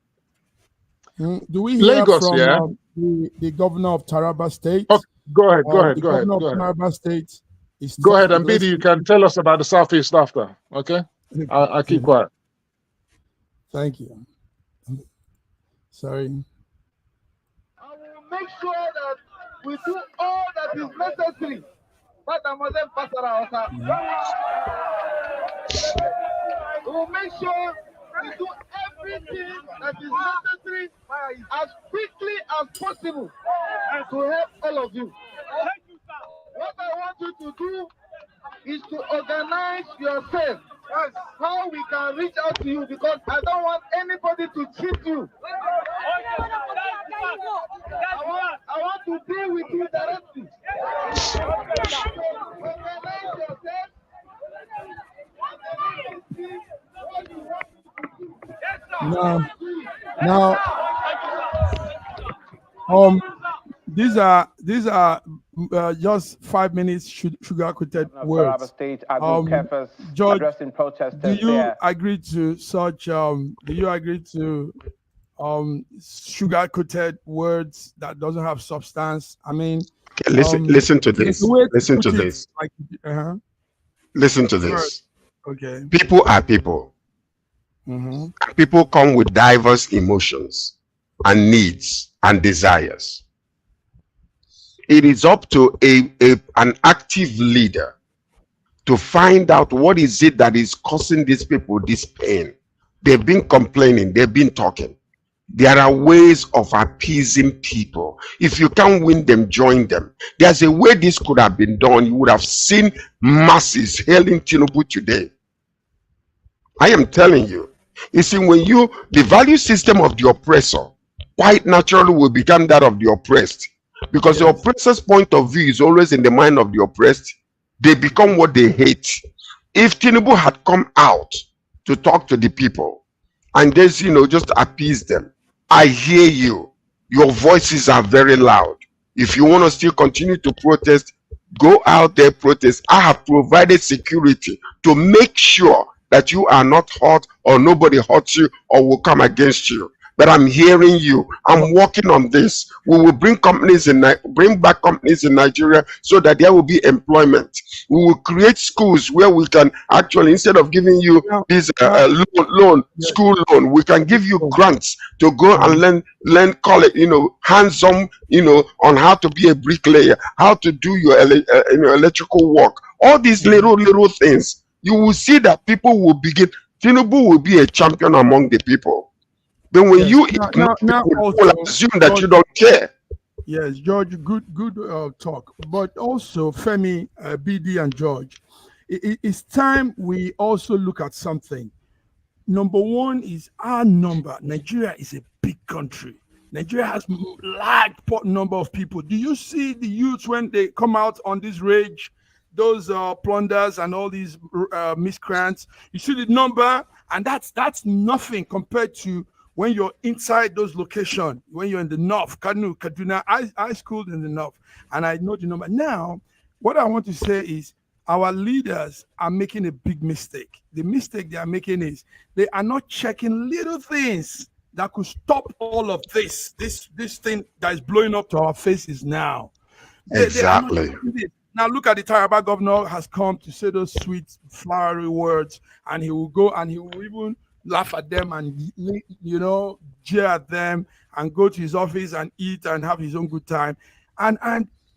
Do we hear Lagos, from yeah? The governor of Taraba State? Oh, go ahead. The governor of Taraba State is. Go ahead, and Bidi, you can tell us about the Southeast after. Okay, I'll keep quiet. Thank you. Sorry. I will make sure that we do all that is necessary. We will make sure we do everything that is necessary as quickly as possible to help all of you. What I want you to do is to organize yourself. How we can reach out to you, because I don't want anybody to cheat you. I want to deal with you directly. Organize yourself. Now, these are just 5 minutes sugar-coated words. George, do you agree to such? Do you agree to sugar-coated words that doesn't have substance? I mean, okay, listen to this. Listen to this. Listen to this. Okay. People are people. And people come with diverse emotions and needs and desires. It is up to an active leader to find out what is it that is causing these people this pain. They've been complaining, they've been talking. There are ways of appeasing people. If you can't win them, join them. There's a way this could have been done. You would have seen masses hailing Tinubu today. I am telling you. You see, when the value system of the oppressor quite naturally will become that of the oppressed. Because the oppressor's point of view is always in the mind of the oppressed. They become what they hate. If Tinubu had come out to talk to the people and just, just appease them, I hear you. Your voices are very loud. If you want to still continue to protest, go out there, protest. I have provided security to make sure that you are not hurt or nobody hurts you or will come against you. But I'm hearing you. I'm working on this. We will bring back companies in Nigeria so that there will be employment. We will create schools where we can actually, instead of giving you this school loan, we can give you grants to go and learn college, hands-on, on how to be a bricklayer, how to do your electrical work. All these little things. You will see that people will begin. Tinubu will be a champion among the people. But when you people assume that you don't care. Yes, George, good talk. But also, Femi, BD, and George, it's time we also look at something. Number one is our number. Nigeria is a big country. Nigeria has large number of people. Do you see the youths when they come out on this rage? Those plunders and all these miscreants, you see the number, and that's nothing compared to when you're inside those locations, when you're in the north, Kano, Kaduna. I schooled in the north, and I know the number. Now, what I want to say is our leaders are making a big mistake. The mistake they are making is they are not checking little things that could stop all of this thing that is blowing up to our faces now. Exactly. Now look at the Taraba governor has come to say those sweet, flowery words, and he will go and he will even laugh at them and jeer at them and go to his office and eat and have his own good time. And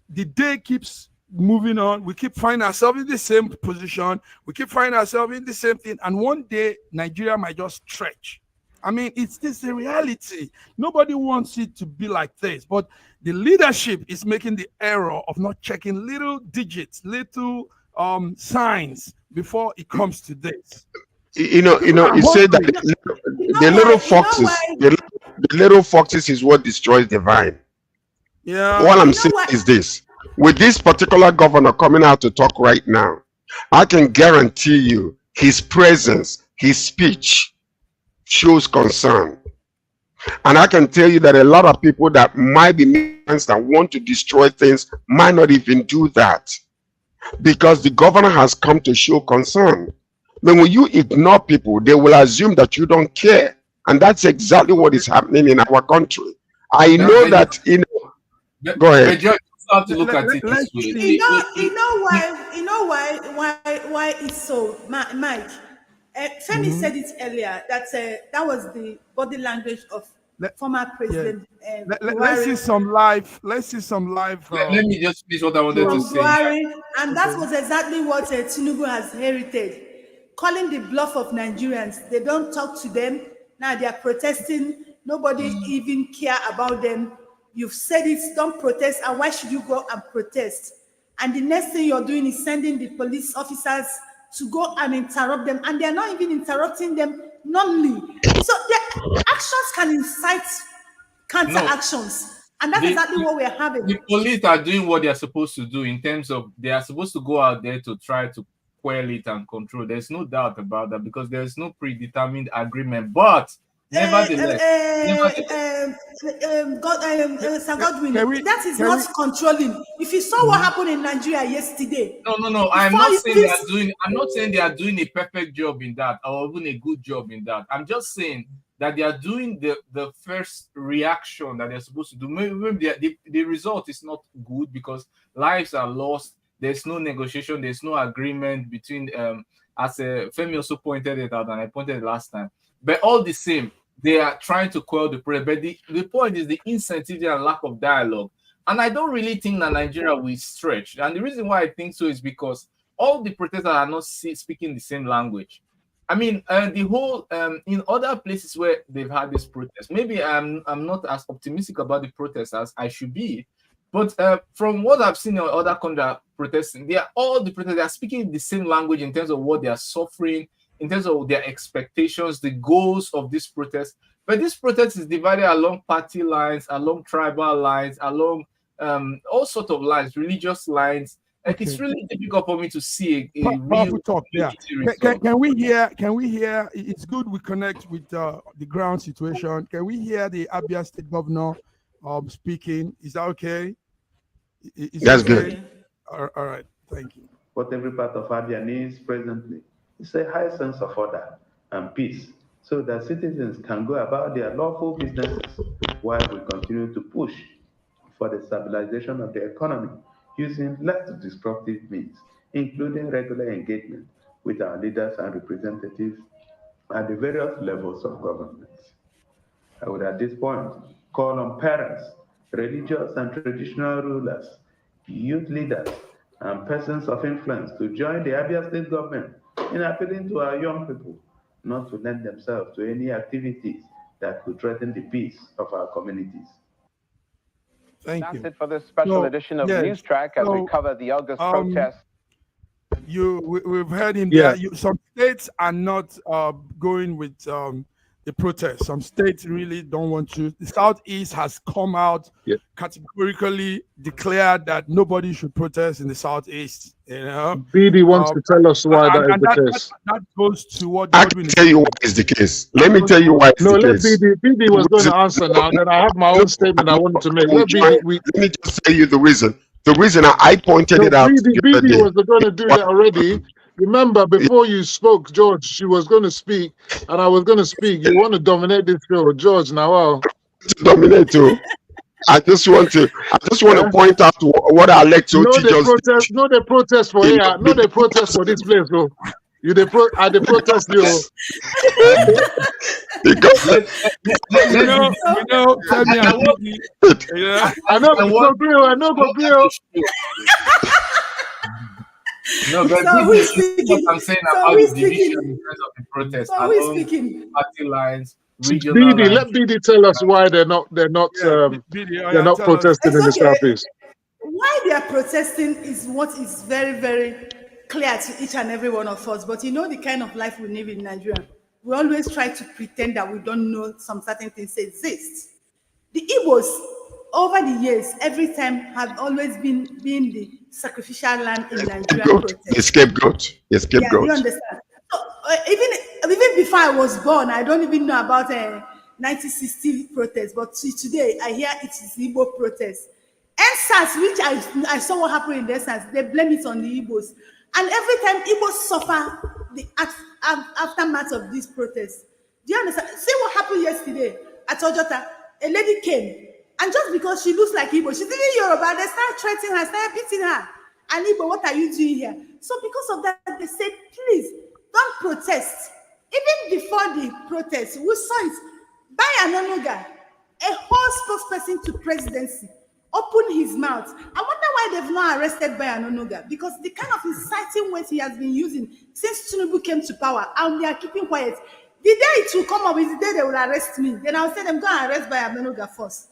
the day keeps moving on. We keep finding ourselves in the same position. We keep finding ourselves in the same thing. And one day Nigeria might just stretch. I mean, it's this a reality. Nobody wants it to be like this, but the leadership is making the error of not checking little digits, little signs before it comes to this. You say that the little foxes, the little foxes is what destroys the vine. Yeah. All I'm saying is this: with this particular governor coming out to talk right now, I can guarantee you his presence, his speech shows concern. And I can tell you that a lot of people that might be militants that want to destroy things might not even do that, because the governor has come to show concern. But when you ignore people, they will assume that you don't care. And that's exactly what is happening in our country. I know that, go ahead. You have to look at it this way. You know why it's so, Mike. Femi said it earlier that that was the body language of former president. Let's see some live. Let's see some live. Let me just finish what I wanted to say. And that was exactly what Tinubu has inherited, calling the bluff of Nigerians. They don't talk to them. Now they are protesting. Nobody even care about them. You've said it, don't protest. And why should you go and protest? And the next thing you're doing is sending the police officers to go and interrupt them. And they're not even interrupting them normally. So their actions can incite counter actions. And that's exactly what we're having. The police are doing what they're supposed to do in terms of they are supposed to go out there to try to quell it and control. There's no doubt about that, because there's no predetermined agreement. But nevertheless, Sir Godwin, that is not controlling. If you saw what happened in Nigeria yesterday. No. I'm not saying they are doing a perfect job in that, or even a good job in that. I'm just saying that they are doing the first reaction that they're supposed to do. Maybe the result is not good because lives are lost. There's no negotiation. There's no agreement between, as Femi also pointed it out, and I pointed it last time. But all the same, they are trying to quell the protest. But the point is the insensitivity and lack of dialogue. And I don't really think that Nigeria will stretch. And the reason why I think so is because all the protesters are not speaking the same language. I mean, the whole in other places where they've had this protest, maybe I'm not as optimistic about the protests as I should be. But from what I've seen in other countries protesting, they are speaking the same language in terms of what they are suffering, in terms of their expectations, the goals of this protest. But this protest is divided along party lines, along tribal lines, along all sorts of lines, religious lines. Like it's really difficult for me to see a real talk. Yeah. Can we hear? It's good we connect with the ground situation. Can we hear the Abia State Governor speaking? Is that okay? That's good. All right. Thank you. What every part of Abia needs presently is a high sense of order and peace, so that citizens can go about their lawful businesses while we continue to push for the stabilization of the economy using less disruptive means, including regular engagement with our leaders and representatives at the various levels of government. I would at this point call on parents, religious and traditional rulers, youth leaders, and persons of influence to join the Abia State government in appealing to our young people not to lend themselves to any activities that could threaten the peace of our communities. That's it for this special edition of News Track as we cover the August protest. We've heard him there. Some states are not going with the protest. Some states really don't want to. The Southeast has come out categorically declared that nobody should protest in the Southeast. BD wants to tell us why that is the case. That goes to what I can tell you why it's the case. Let me tell you why it's the case. BD was going to answer now. Then I have my own statement I wanted to make. Let me just tell you the reason. The reason I pointed it out. BD was going to do that already. Remember, before you spoke, George, she was going to speak, and I was going to speak. You want to dominate this show, George? Now, wow. To dominate too. I just want to point out what I like to just. No, they protest for here. No, they protest for this place, bro. You they protest you. I know, No, but so this is what I'm saying about the division in terms of the protest. So who's speaking? Party lines, regional lines. Let BD tell us why they're not protesting in the Southeast. Why they are protesting is what is very, very clear to each and every one of us, but you know the kind of life we live in Nigeria. We always try to pretend that we don't know some certain things exist. The Igbos, over the years, every time have always been the sacrificial lamb in Nigerian protest. The scapegoat. The scapegoat. Yeah, you understand? So, even before I was born, I don't even know about 1960 protest, but today I hear it is Igbo protest. NSAS, which I saw what happened in the NSAS, they blame it on the Igbos. And every time Igbos suffer the aftermath of this protest. Do you understand? See what happened yesterday at Ojota? A lady came, and just because she looks like Igbo, she's even Yoruba, they started threatening her, started beating her. And Igbo, what are you doing here? So because of that, they said, please, don't protest. Even before the protest, we saw it. Bayanonoga, a whole spokesperson to presidency, opened his mouth. I wonder why they've not arrested Bayanonoga, because the kind of inciting words he has been using since Tinubu came to power, and they are keeping quiet. The day it will come up is the day they will arrest me. Then I'll say them go and arrest Bayanonoga first.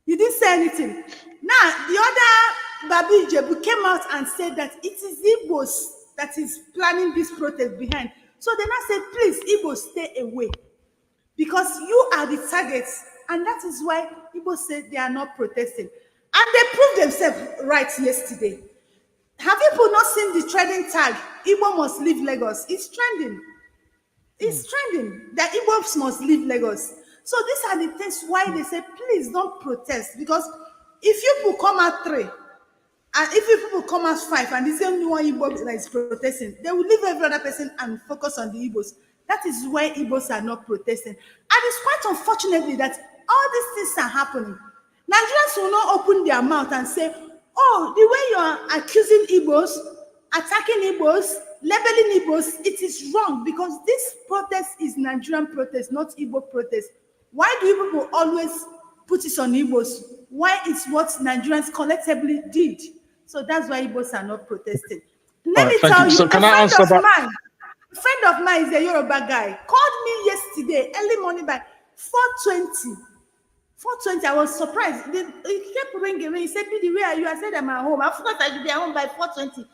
He didn't say anything. Now, the other Babi Ijebu came out and said that it is Igbos that is planning this protest behind. So they now said, please, Igbos, stay away. Because you are the targets. And that is why Igbos said they are not protesting. And they proved themselves right yesterday. Have people not seen the trending tag, Igbo must leave Lagos? It's trending. It's trending that Igbos must leave Lagos. So these are the things why they say, please don't protest. Because if you people come at 3, and if you people come at 5, and this is the only one Igbo that is protesting, they will leave every other person and focus on the Igbos. That is why Igbos are not protesting. And it's quite unfortunately that all these things are happening. Nigerians will not open their mouth and say, oh, the way you are accusing Igbos, attacking Igbos, labeling Igbos, it is wrong, because this protest is Nigerian protest, not Igbo protest. Why do people always put it on Igbos? Why it's what Nigerians collectively did. So that's why Igbos are not protesting. Let me tell you, so can I answer that? A friend of mine is a Yoruba guy, called me yesterday, early morning by 4:20. 4:20, I was surprised. He kept ringing. He said, Bidi, where are you? I said, I'm at home. I forgot I should be at home by 4:20.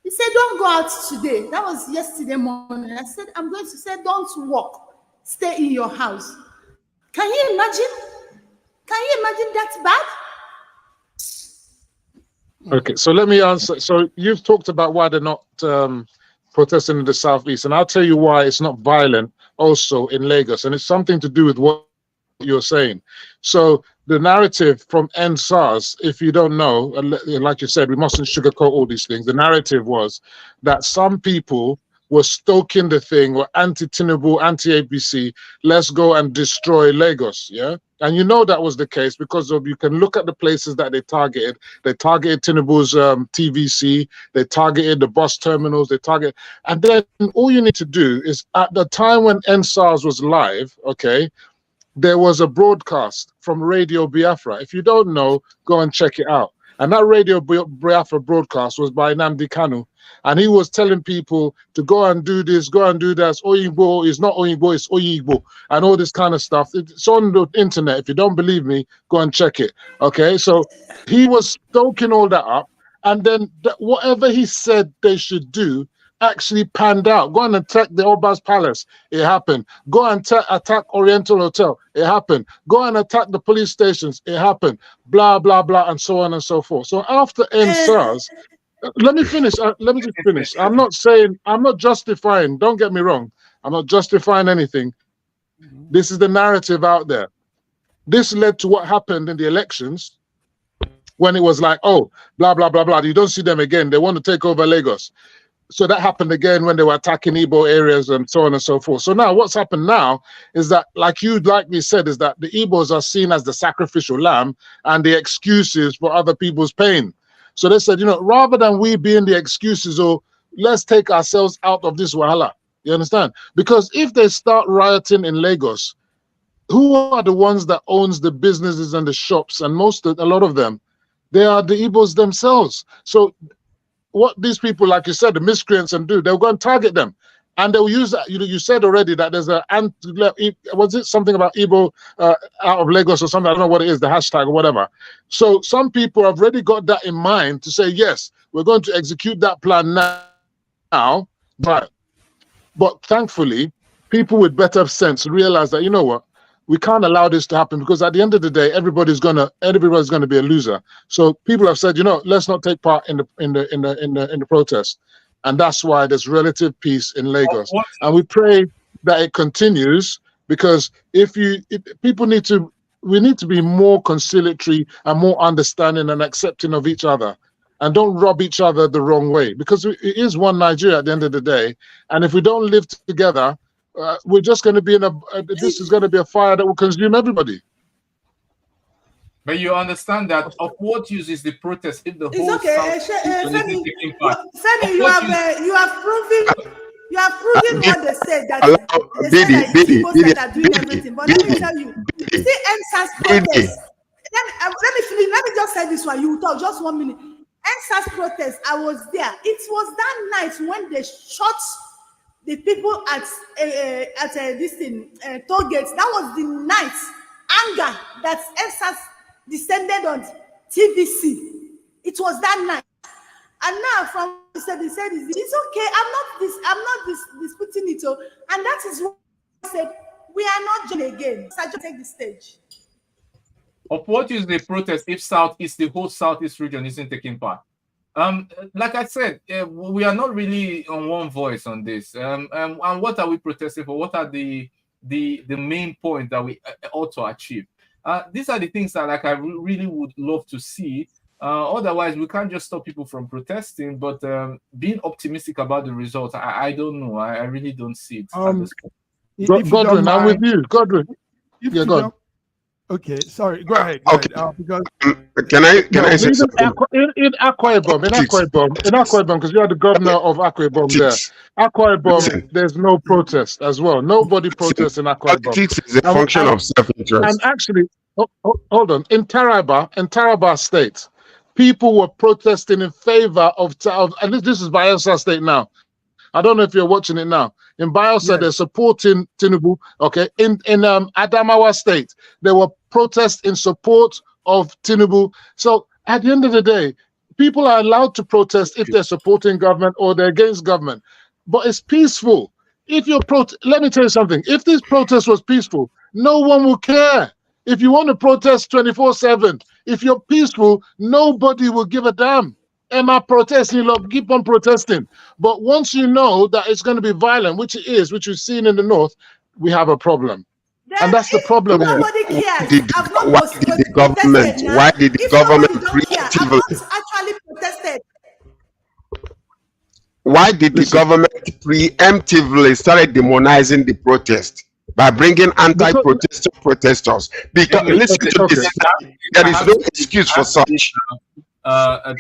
He said, don't go out today. That was yesterday morning. I said, I'm going to say, don't walk. Stay in your house. Can you imagine? Can you imagine that bad? Okay, so let me answer. So you've talked about why they're not protesting in the southeast, and I'll tell you why it's not violent also in Lagos, and it's something to do with what you're saying. So the narrative from NSAS, if you don't know, like you said, we mustn't sugarcoat all these things. The narrative was that some people were stoking the thing, were anti-Tinubu, anti-APC, let's go and destroy Lagos, yeah? And you know that was the case because you can look at the places that they targeted. They targeted Tinubu's TVC, they targeted the bus terminals, and then all you need to do is, at the time when NSAS was live, okay, there was a broadcast from Radio Biafra. If you don't know, go and check it out. And that Radio Biafra broadcast was by Nnamdi Kano. And he was telling people to go and do this, go and do that. Oyinbo is not Oyinbo, it's Oyigbo. And all this kind of stuff. It's on the internet. If you don't believe me, go and check it. Okay, so he was stoking all that up. And then whatever he said they should do actually panned out. Go and attack the Oba's Palace. It happened. Go and attack Oriental Hotel. It happened. Go and attack the police stations. It happened. Blah, blah, blah, and so on and so forth. So after NSAS, let me finish. Let me just finish. I'm not justifying. Don't get me wrong. I'm not justifying anything. This is the narrative out there. This led to what happened in the elections when it was like, oh, blah, blah, blah, blah. You don't see them again. They want to take over Lagos. So that happened again when they were attacking Igbo areas and so on and so forth. So now what's happened now is that, like you likely said, is that the Igbos are seen as the sacrificial lamb and the excuses for other people's pain. So they said, you know, rather than we being the excuses, or let's take ourselves out of this wahala. You understand? Because if they start rioting in Lagos, who are the ones that owns the businesses and the shops? And a lot of them, they are the Igbos themselves. So what these people, like you said, the miscreants they'll go and target them. And they'll use that. You said already that there's was it something about Igbo out of Lagos or something? I don't know what it is, the hashtag or whatever. So some people have already got that in mind to say, yes, we're going to execute that plan now. now, but thankfully, people with better sense realize that, you know what, we can't allow this to happen, because at the end of the day, everybody's gonna be a loser. So people have said, you know, let's not take part in the protest, and that's why there's relative peace in Lagos. And we pray that it continues, because we need to be more conciliatory and more understanding and accepting of each other, and don't rub each other the wrong way, because it is one Nigeria at the end of the day. And if we don't live together, we're just going to be this is going to be a fire that will consume everybody. But you understand that of what use is the protest if the whole Femi, you have proven what they said, that they are doing everything. But let me tell you, see EndSARS protest. Let me just say this one. You will talk just 1 minute. EndSARS protest, I was there. It was that night when they shot the people at this thing, toll gates. That was the night anger that EndSARS descended on TVC. It was that night. And now from he said it's okay. I'm not disputing it. And that is what I said. We are not joining again. So I just take the stage. Of what is the protest if the whole Southeast region isn't taking part? Like I said, we are not really on one voice on this. And what are we protesting for? What are the main point that we ought to achieve? These are the things that I really would love to see. Otherwise, we can't just stop people from protesting. But being optimistic about the results, I don't know. I really don't see it. Godwin, I'm with you. Godwin. Yeah, go on. Okay, sorry. Go ahead. Because can I say something? In Akwa Ibom, because you are the governor of Akwa Ibom there. Akwa Ibom, there's no protest as well. Nobody protests in Akwa Ibom. Politics is a function of self-interest. And actually, hold on. In Taraba State, people were protesting in favor of and this is Bayelsa State now. I don't know if you're watching it now. In Bayelsa, they're supporting Tinubu. Okay. In Adamawa State, there were protests in support of Tinubu. So at the end of the day, people are allowed to protest if they're supporting government or they're against government. But it's peaceful. If you're let me tell you something. If this protest was peaceful, no one will care. If you want to protest 24/7, if you're peaceful, nobody will give a damn. Am I protesting? Look, keep on protesting. But once you know that it's going to be violent, which it is, which we've seen in the north, we have a problem. And that's the problem. Nobody cares. Why did the government preemptively? Actually protested. Why did the government preemptively start demonizing the protest by bringing protesters? Because listen to this, there is no excuse for such. There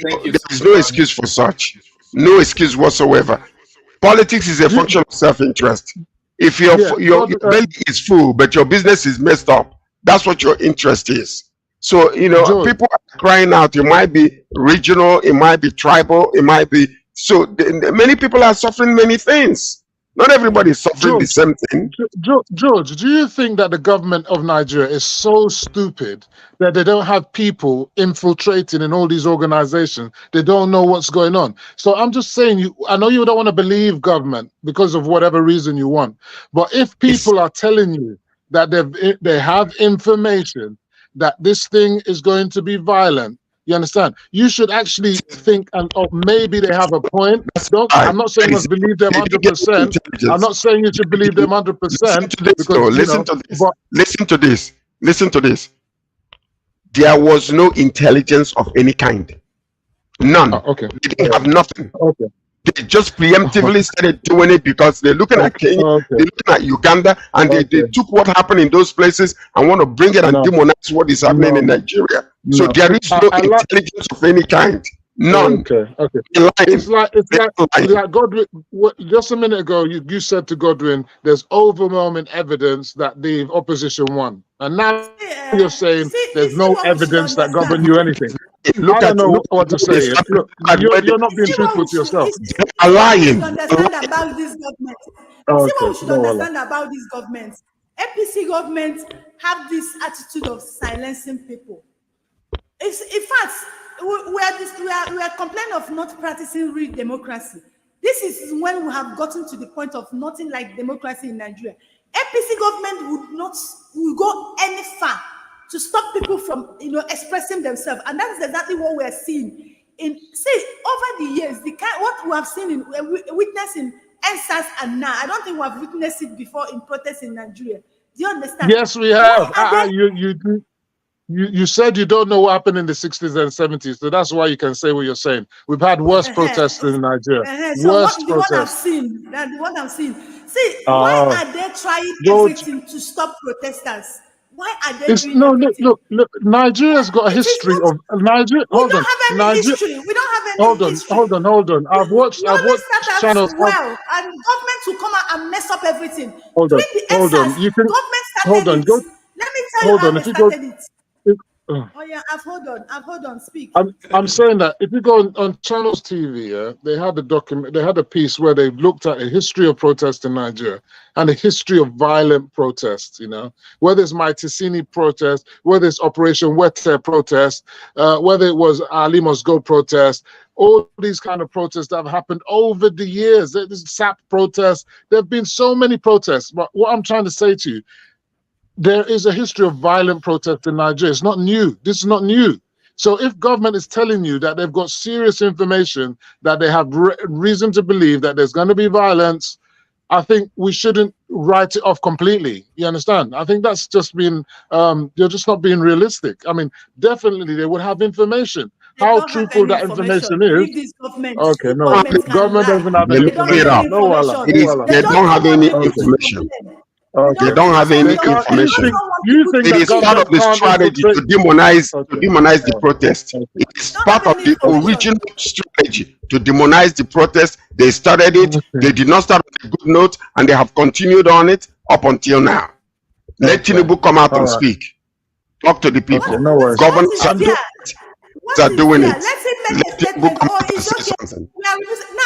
is no excuse for such. No excuse whatsoever. Politics is a function of self-interest. If your belly is full, but your business is messed up, that's what your interest is. So, people are crying out. It might be regional, it might be tribal, it might be. So, many people are suffering many things. Not everybody is suffering the same thing. George, do you think that the government of Nigeria is so stupid that they don't have people infiltrating in all these organizations? They don't know what's going on. So I'm just saying, I know you don't want to believe government because of whatever reason you want. But if people are telling you that they have information that this thing is going to be violent, you understand? You should actually think, maybe they have a point. I'm not saying you must believe them 100%. I'm not saying you should believe them 100%. Listen to this. There was no intelligence of any kind. None. Okay. They didn't have nothing. Okay. They just preemptively started doing it because they're looking at Kenya, they're looking at Uganda, and they took what happened in those places and want to bring it and demonize what is happening in Nigeria. So there is no intelligence of any kind. None. Okay. It's like Godwin. Just a minute ago, you said to Godwin, "There's overwhelming evidence that the opposition won," and now you're saying there's no evidence that Godwin knew anything. I don't know what to say. You're not being truthful to yourself. I'm lying. Understand about this government. See what we should understand about this government. APC government have this attitude of silencing people. In fact, we are complaining of not practicing real democracy. This is when we have gotten to the point of nothing like democracy in Nigeria. APC government would go any far to stop people from expressing themselves, and that is exactly what we are seeing. Over the years, what we have seen witnessed in NSAS and now, I don't think we have witnessed it before in protests in Nigeria. Do you understand? Yes, we have. You said you don't know what happened in the 60s and 70s, so that's why you can say what you're saying. We've had worse protests in Nigeria. What I've seen. See, why are they trying everything to stop protesters? Why are they doing everything? Look. Nigeria's got a history of Nigeria. We don't have any history. We don't have any history. Hold on. I've watched channels. Well, and government will come out and mess up everything. Hold on. You can government started it. Let me tell you how they started it. Oh yeah, I've hold on, speak. I'm saying that if you go on Channels TV, they had a piece where they looked at a history of protest in Nigeria and a history of violent protests, whether it's my Ticini protest, whether it's Operation Wete protest, whether it was Ali Must Go protest, all these kind of protests that have happened over the years. There's SAP protests. There have been so many protests. But what I'm trying to say to you, there is a history of violent protest in Nigeria. It's not new. This is not new. So if government is telling you that they've got serious information, that they have reason to believe that there's going to be violence, I think we shouldn't write it off completely. You understand? I think that's just been, you're just not being realistic. I mean, definitely they would have information. How truthful that information is. Okay, no. Government doesn't have any information. They don't have any information. They don't have any information. It is part of the strategy to demonize the protest. It is part of the original strategy to demonize the protest. They started it. They did not start on a good note, and they have continued on it up until now. Let Tinubu come out and speak. Talk to the people. Governors are doing it. Let Tinubu come out and say something. Now,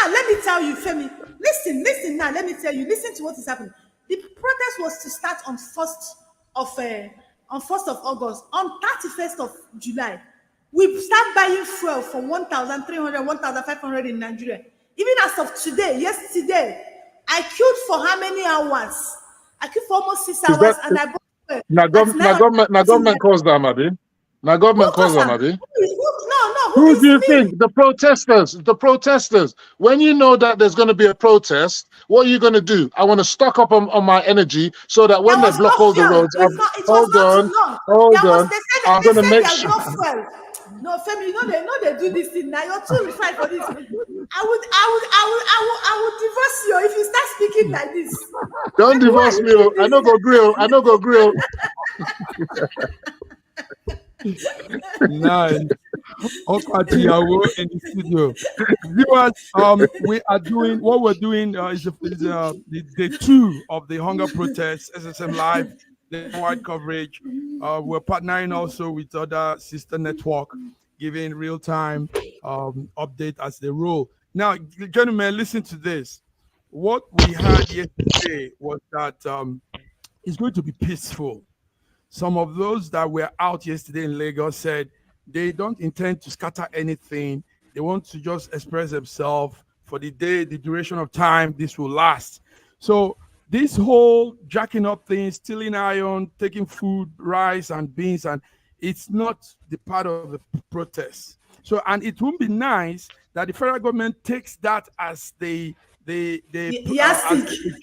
let me tell you, Femi. Listen now. Let me tell you. Listen to what is happening. The protest was to start on 1st of August. On 31st of July, we start buying fuel for 1,300, 1,500 in Nigeria. Even as of today, yesterday, I queued for how many hours? I queued for almost 6 hours, and I bought fuel. Now government caused them, Abi. Now government caused them, Abi. Who do you think? The protesters. When you know that there's going to be a protest, what are you going to do? I want to stock up on my energy so that when they block all the roads, hold on. I'm going to make sure. No, Femi, they do this thing now. You're too refined for this. I would divorce you if you start speaking like this. Don't divorce me. I know go grill. Nice. Okatiawo in the studio. Viewers, we're doing is the day 2 of the hunger protest, SSM Live, the wide coverage. We're partnering also with other sister network, giving real-time update as they roll. Now, gentlemen, listen to this. What we had yesterday was that it's going to be peaceful. Some of those that were out yesterday in Lagos said they don't intend to scatter anything. They want to just express themselves for the day, the duration of time this will last. So this whole jacking up things, stealing iron, taking food, rice and beans, and it's not the part of the protest. So, and it would be nice that the federal government takes that as the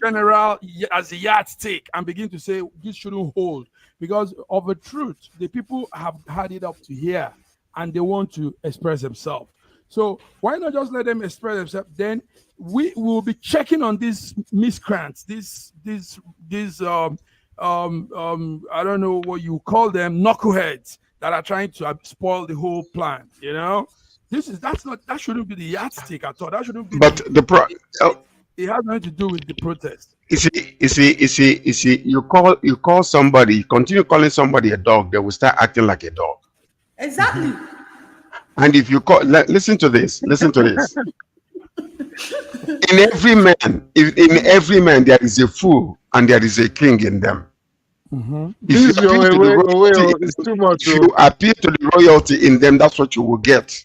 general, as a yardstick, and begin to say this shouldn't hold. Because of the truth, the people have had it up to here and they want to express themselves. So why not just let them express themselves? Then we will be checking on these miscreants, these I don't know what you call them, knuckleheads that are trying to spoil the whole plan. That shouldn't be the yardstick at all. That shouldn't be. But it has nothing to do with the protest. You see, you call somebody, you continue calling somebody a dog, they will start acting like a dog. Exactly. And if you call, listen to this. In every man, there is a fool and there is a king in them. Mm-hmm. If you appeal to the royalty in them, that's what you will get.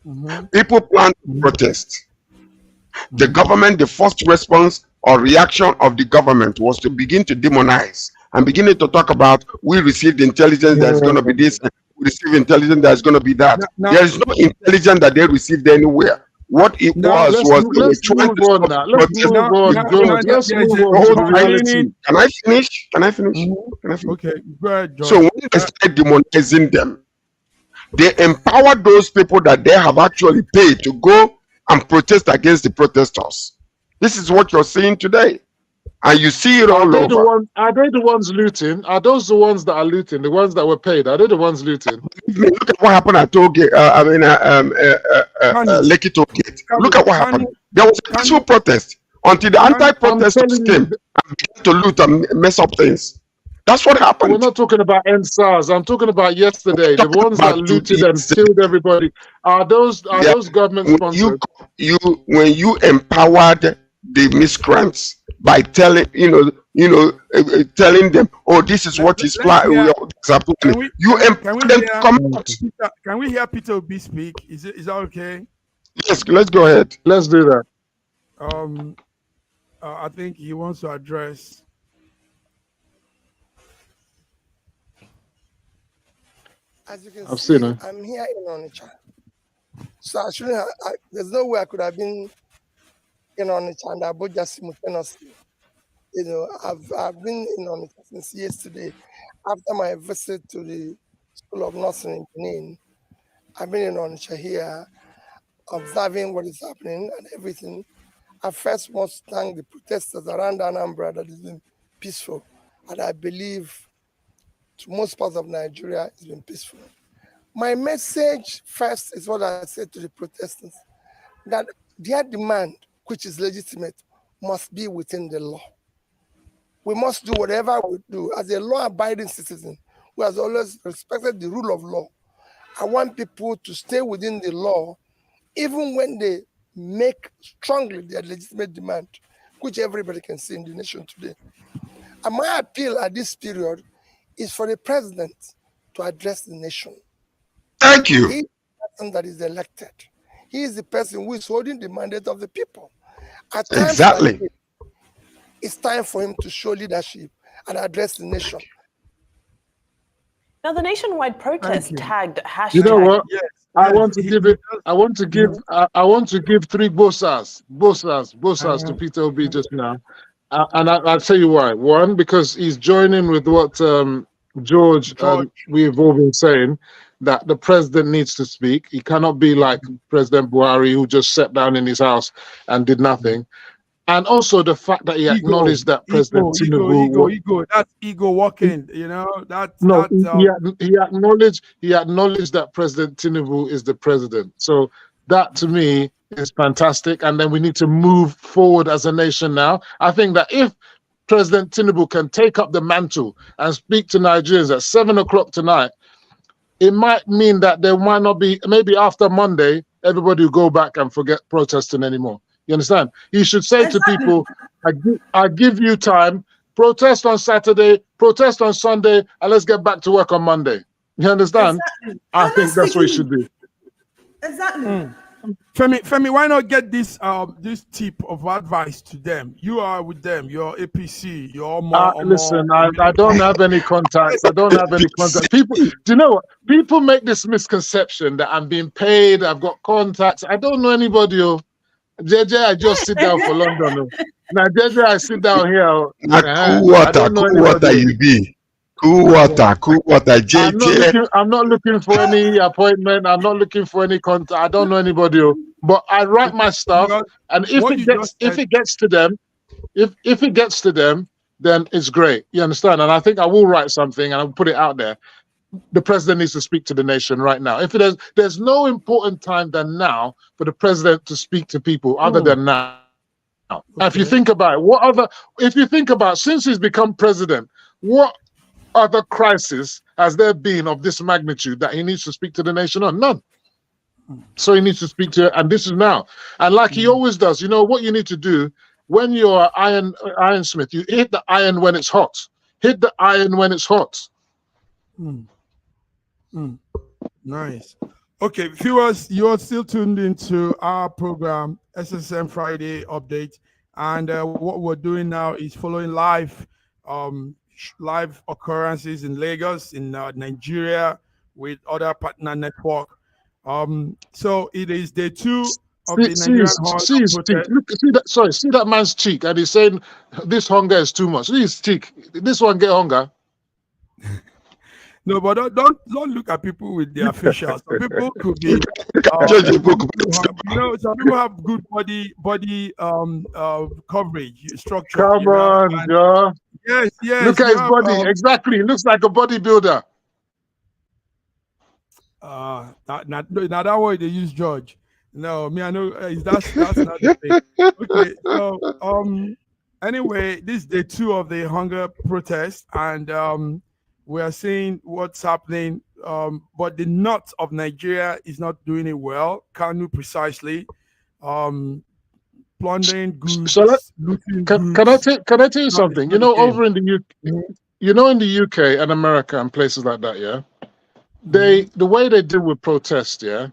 Mm-hmm. People plan to protest. The government, the first response or reaction of the government was to begin to demonize and beginning to talk about, we received intelligence that's going to be this, we received intelligence that's going to be that. There is no intelligence that they received anywhere. What it was they were trying to stop the protest. Let's move on to the reality. Can I finish? Can I finish? Okay, go ahead, George. So when they started demonizing them, they empowered those people that they have actually paid to go and protest against the protesters. This is what you're seeing today. And you see it all over. Are they the ones looting? Are those the ones that are looting? The ones that were paid? Are they the ones looting? Look at what happened at Tollgate. Lekki Tollgate. Look at what happened. There was a peaceful protest until the anti-protesters came and began to loot and mess up things. That's what happened. We're not talking about NSARS. I'm talking about yesterday. The ones that looted and killed everybody. Are those government sponsored? When you empowered the miscreants by telling telling them, oh, this is what is planned. You empower them to come out. Can we hear Peter Obi speak? Is that okay? Yes, let's go ahead. Let's do that. I think he wants to address. As you can see, I'm here in Onitsha. So I shouldn't have, there's no way I could have been in Onitsha and Abuja simultaneously. You know, I've been in Onitsha since yesterday. After my visit to the School of Nursing in Benin, I've been in Onitsha here, observing what is happening and everything. I first must thank the protesters around Anambra that has been peaceful. And I believe to most parts of Nigeria, it's been peaceful. My message first is what I said to the protesters, that their demand, which is legitimate, must be within the law. We must do whatever we do. As a law-abiding citizen who has always respected the rule of law, I want people to stay within the law, even when they make strongly their legitimate demand, which everybody can see in the nation today. And my appeal at this period is for the president to address the nation. Thank you. He is the person that is elected. He is the person who is holding the mandate of the people. At times like this, it's time for him to show leadership and address the nation. Now, the nationwide protest tagged hashtag. You know what? Yes. I want to give three bosas to Peter Obi just now. And I'll tell you why. One, because he's joining with what George and we've all been saying, that the president needs to speak. He cannot be like President Buhari, who just sat down in his house and did nothing. And also the fact that he acknowledged that President Tinubu... That's ego walking, you know? He acknowledged that President Tinubu is the president. So that, to me, is fantastic. And then we need to move forward as a nation now. I think that if President Tinubu can take up the mantle and speak to Nigerians at 7 o'clock tonight, it might mean that there might not be, maybe after Monday, everybody will go back and forget protesting anymore. You understand? He should say to people, I give you time, protest on Saturday, protest on Sunday, and let's get back to work on Monday. You understand? Exactly. I think that's what he should do. Exactly. Femi, why not get this tip of advice to them? You are with them. You're APC. You're more. Listen, I don't have any contacts. People, do you know what? People make this misconception that I'm being paid. I've got contacts. I don't know anybody. JJ, I just sit down for London. Now, JJ, I sit down here. Cool water, you be. Cool water, JJ. I'm not looking for any appointment. I'm not looking for any contact. I don't know anybody. But I write my stuff, and if it gets to them, then it's great. You understand? And I think I will write something and I'll put it out there. The president needs to speak to the nation right now. If there's no important time than now for the president to speak to people other than now. Okay. If you think about it, since he's become president, what other crisis has there been of this magnitude that he needs to speak to the nation on? None. So he needs to speak to, and this is now. And like he always does, you know what you need to do when you're an ironsmith, you hit the iron when it's hot. Hit the iron when it's hot. Nice. Okay, viewers, you're still tuned into our program, SSM Friday Update. And what we're doing now is following live occurrences in Lagos, in Nigeria, with other partner network. So it is day 2 of the Nigerian hunger protest. Look, see that man's cheek, and he's saying this hunger is too much. See his cheek. This one get hunger. No, but don't look at people with their facials. Some people could be, some people have good body coverage structure. Come on, Joe. Yes. Look at his body. Exactly, he looks like a bodybuilder. Now that way they use George. No, me I know that's not the thing. Okay, so anyway, this is day 2 of the hunger protest, and we are seeing what's happening, but the north of Nigeria is not doing it well. Kano precisely, plundering goods. So can I tell you something? You know, over in the UK, in the UK and America and places like that, yeah, the way they deal with protests, yeah.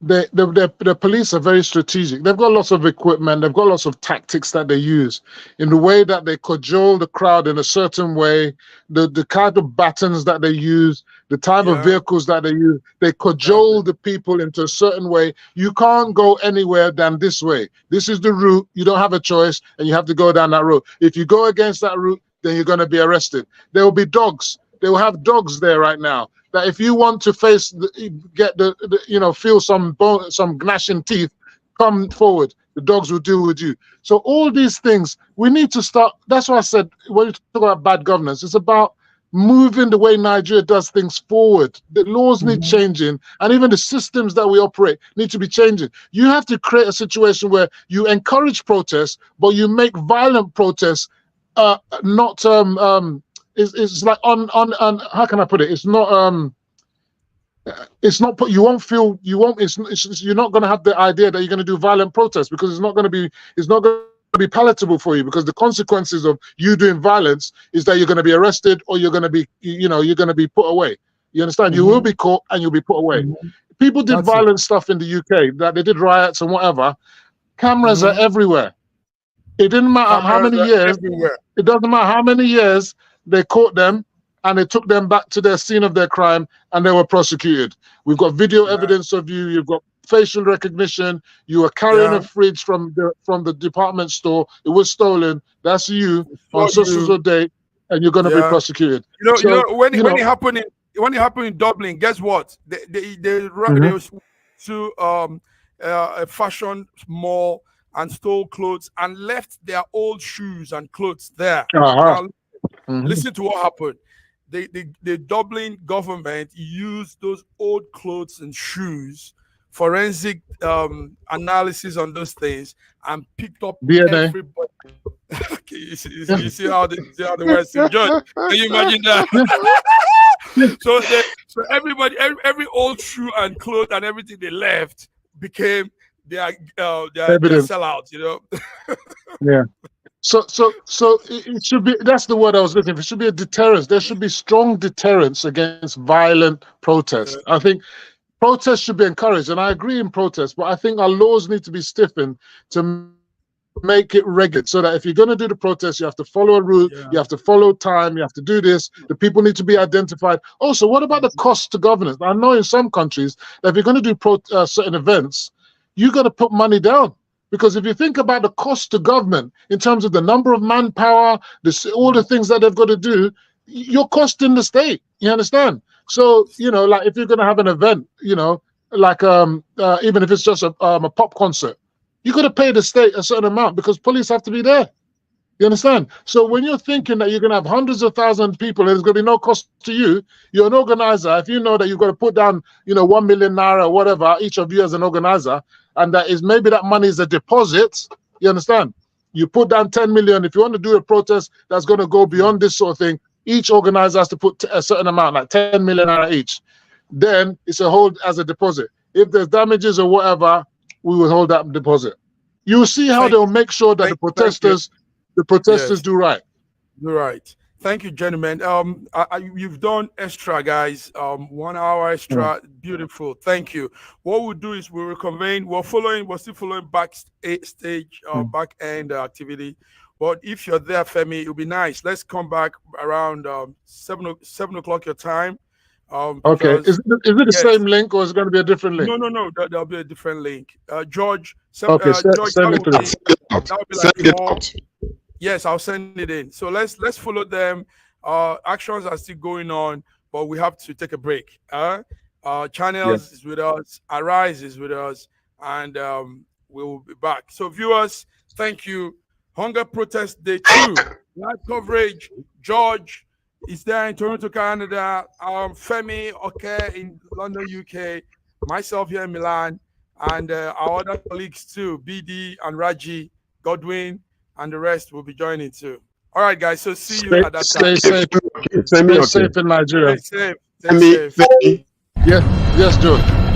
The police are very strategic. They've got lots of equipment. They've got lots of tactics that they use in the way that they cajole the crowd in a certain way, the kind of batons that they use, the type of vehicles that they use. They cajole the people into a certain way. You can't go anywhere than this way. This is the route. You don't have a choice, and you have to go down that route. If you go against that route, then you're going to be arrested. There will be dogs. They will have dogs there right now. That if you want to feel some gnashing teeth, come forward. The dogs will deal with you. So all these things, we need to start. That's why I said when you talk about bad governance, it's about moving the way Nigeria does things forward. The laws need changing, and even the systems that we operate need to be changing. You have to create a situation where you encourage protests, but you make violent protests not it's like on how can I put it? It's not you're not going to have the idea that you're going to do violent protests, because it's not going to be palatable for you, because the consequences of you doing violence is that you're going to be arrested, or you're going to be you're going to be put away. You understand? You will be caught and you'll be put away. People did violent stuff in the UK, that they did riots and whatever. Cameras are everywhere. It didn't matter how many years. It doesn't matter how many years. They caught them and they took them back to their scene of their crime, and they were prosecuted. We've got video evidence of you. You've got facial recognition. You were carrying a fridge from the department store. It was stolen. That's you on such date, and you're going to be prosecuted. When it happened in Dublin, guess what? They went to a fashion mall and stole clothes and left their old shoes and clothes there. Listen to what happened. The Dublin government used those old clothes and shoes, forensic analysis on those things, and picked up everybody. Okay, you see how the Western judge. Can you imagine that? so everybody, every old shoe and clothes and everything they left became their sellouts. Yeah. So it should be, that's the word I was looking for. It should be a deterrence. There should be strong deterrence against violent protests. I think protests should be encouraged, and I agree in protests, but I think our laws need to be stiffened to make it regular, so that if you're going to do the protest, you have to follow a route, you have to follow time, you have to do this. The people need to be identified. Also, what about the cost to governance? I know in some countries that if you're going to do certain events, you got to put money down. Because if you think about the cost to government in terms of the number of manpower, all the things that they've got to do, you're costing the state. You understand? So, like if you're going to have an event, like even if it's just a pop concert, you got to pay the state a certain amount because police have to be there. You understand? So when you're thinking that you're going to have hundreds of thousands of people and there's going to be no cost to you, you're an organizer. If you know that you've got to put down, 1 million naira or whatever, each of you as an organizer, and that is maybe that money is a deposit, you understand? You put down 10 million. If you want to do a protest that's going to go beyond this sort of thing, each organizer has to put a certain amount, like 10 million naira each. Then it's a hold as a deposit. If there's damages or whatever, we will hold that deposit. You will see how they'll make sure that the protesters do right. You're right. Thank you, gentlemen. You've done extra, guys. 1 hour extra, beautiful. Thank you. What we'll do is we'll reconvene. We're still following backstage, back end activity. But if you're there, Femi, it'll be nice. Let's come back around 7 o'clock your time. Okay. Is it the same link or is it going to be a different link? No. There'll be a different link. George. Okay. George, send it to me. Send it out. Yes, I'll send it in. So let's follow them. Actions are still going on, but we have to take a break. Channels is with us, Arise is with us, and we will be back. So viewers, thank you. Hunger Protest Day 2, live coverage. George is there in Toronto, Canada. Femi, in London, UK. Myself here in Milan, and our other colleagues too, BD and Raji, Godwin, and the rest will be joining too. All right, guys. So see you at that time. Stay safe in Nigeria. Stay safe. Yes, George.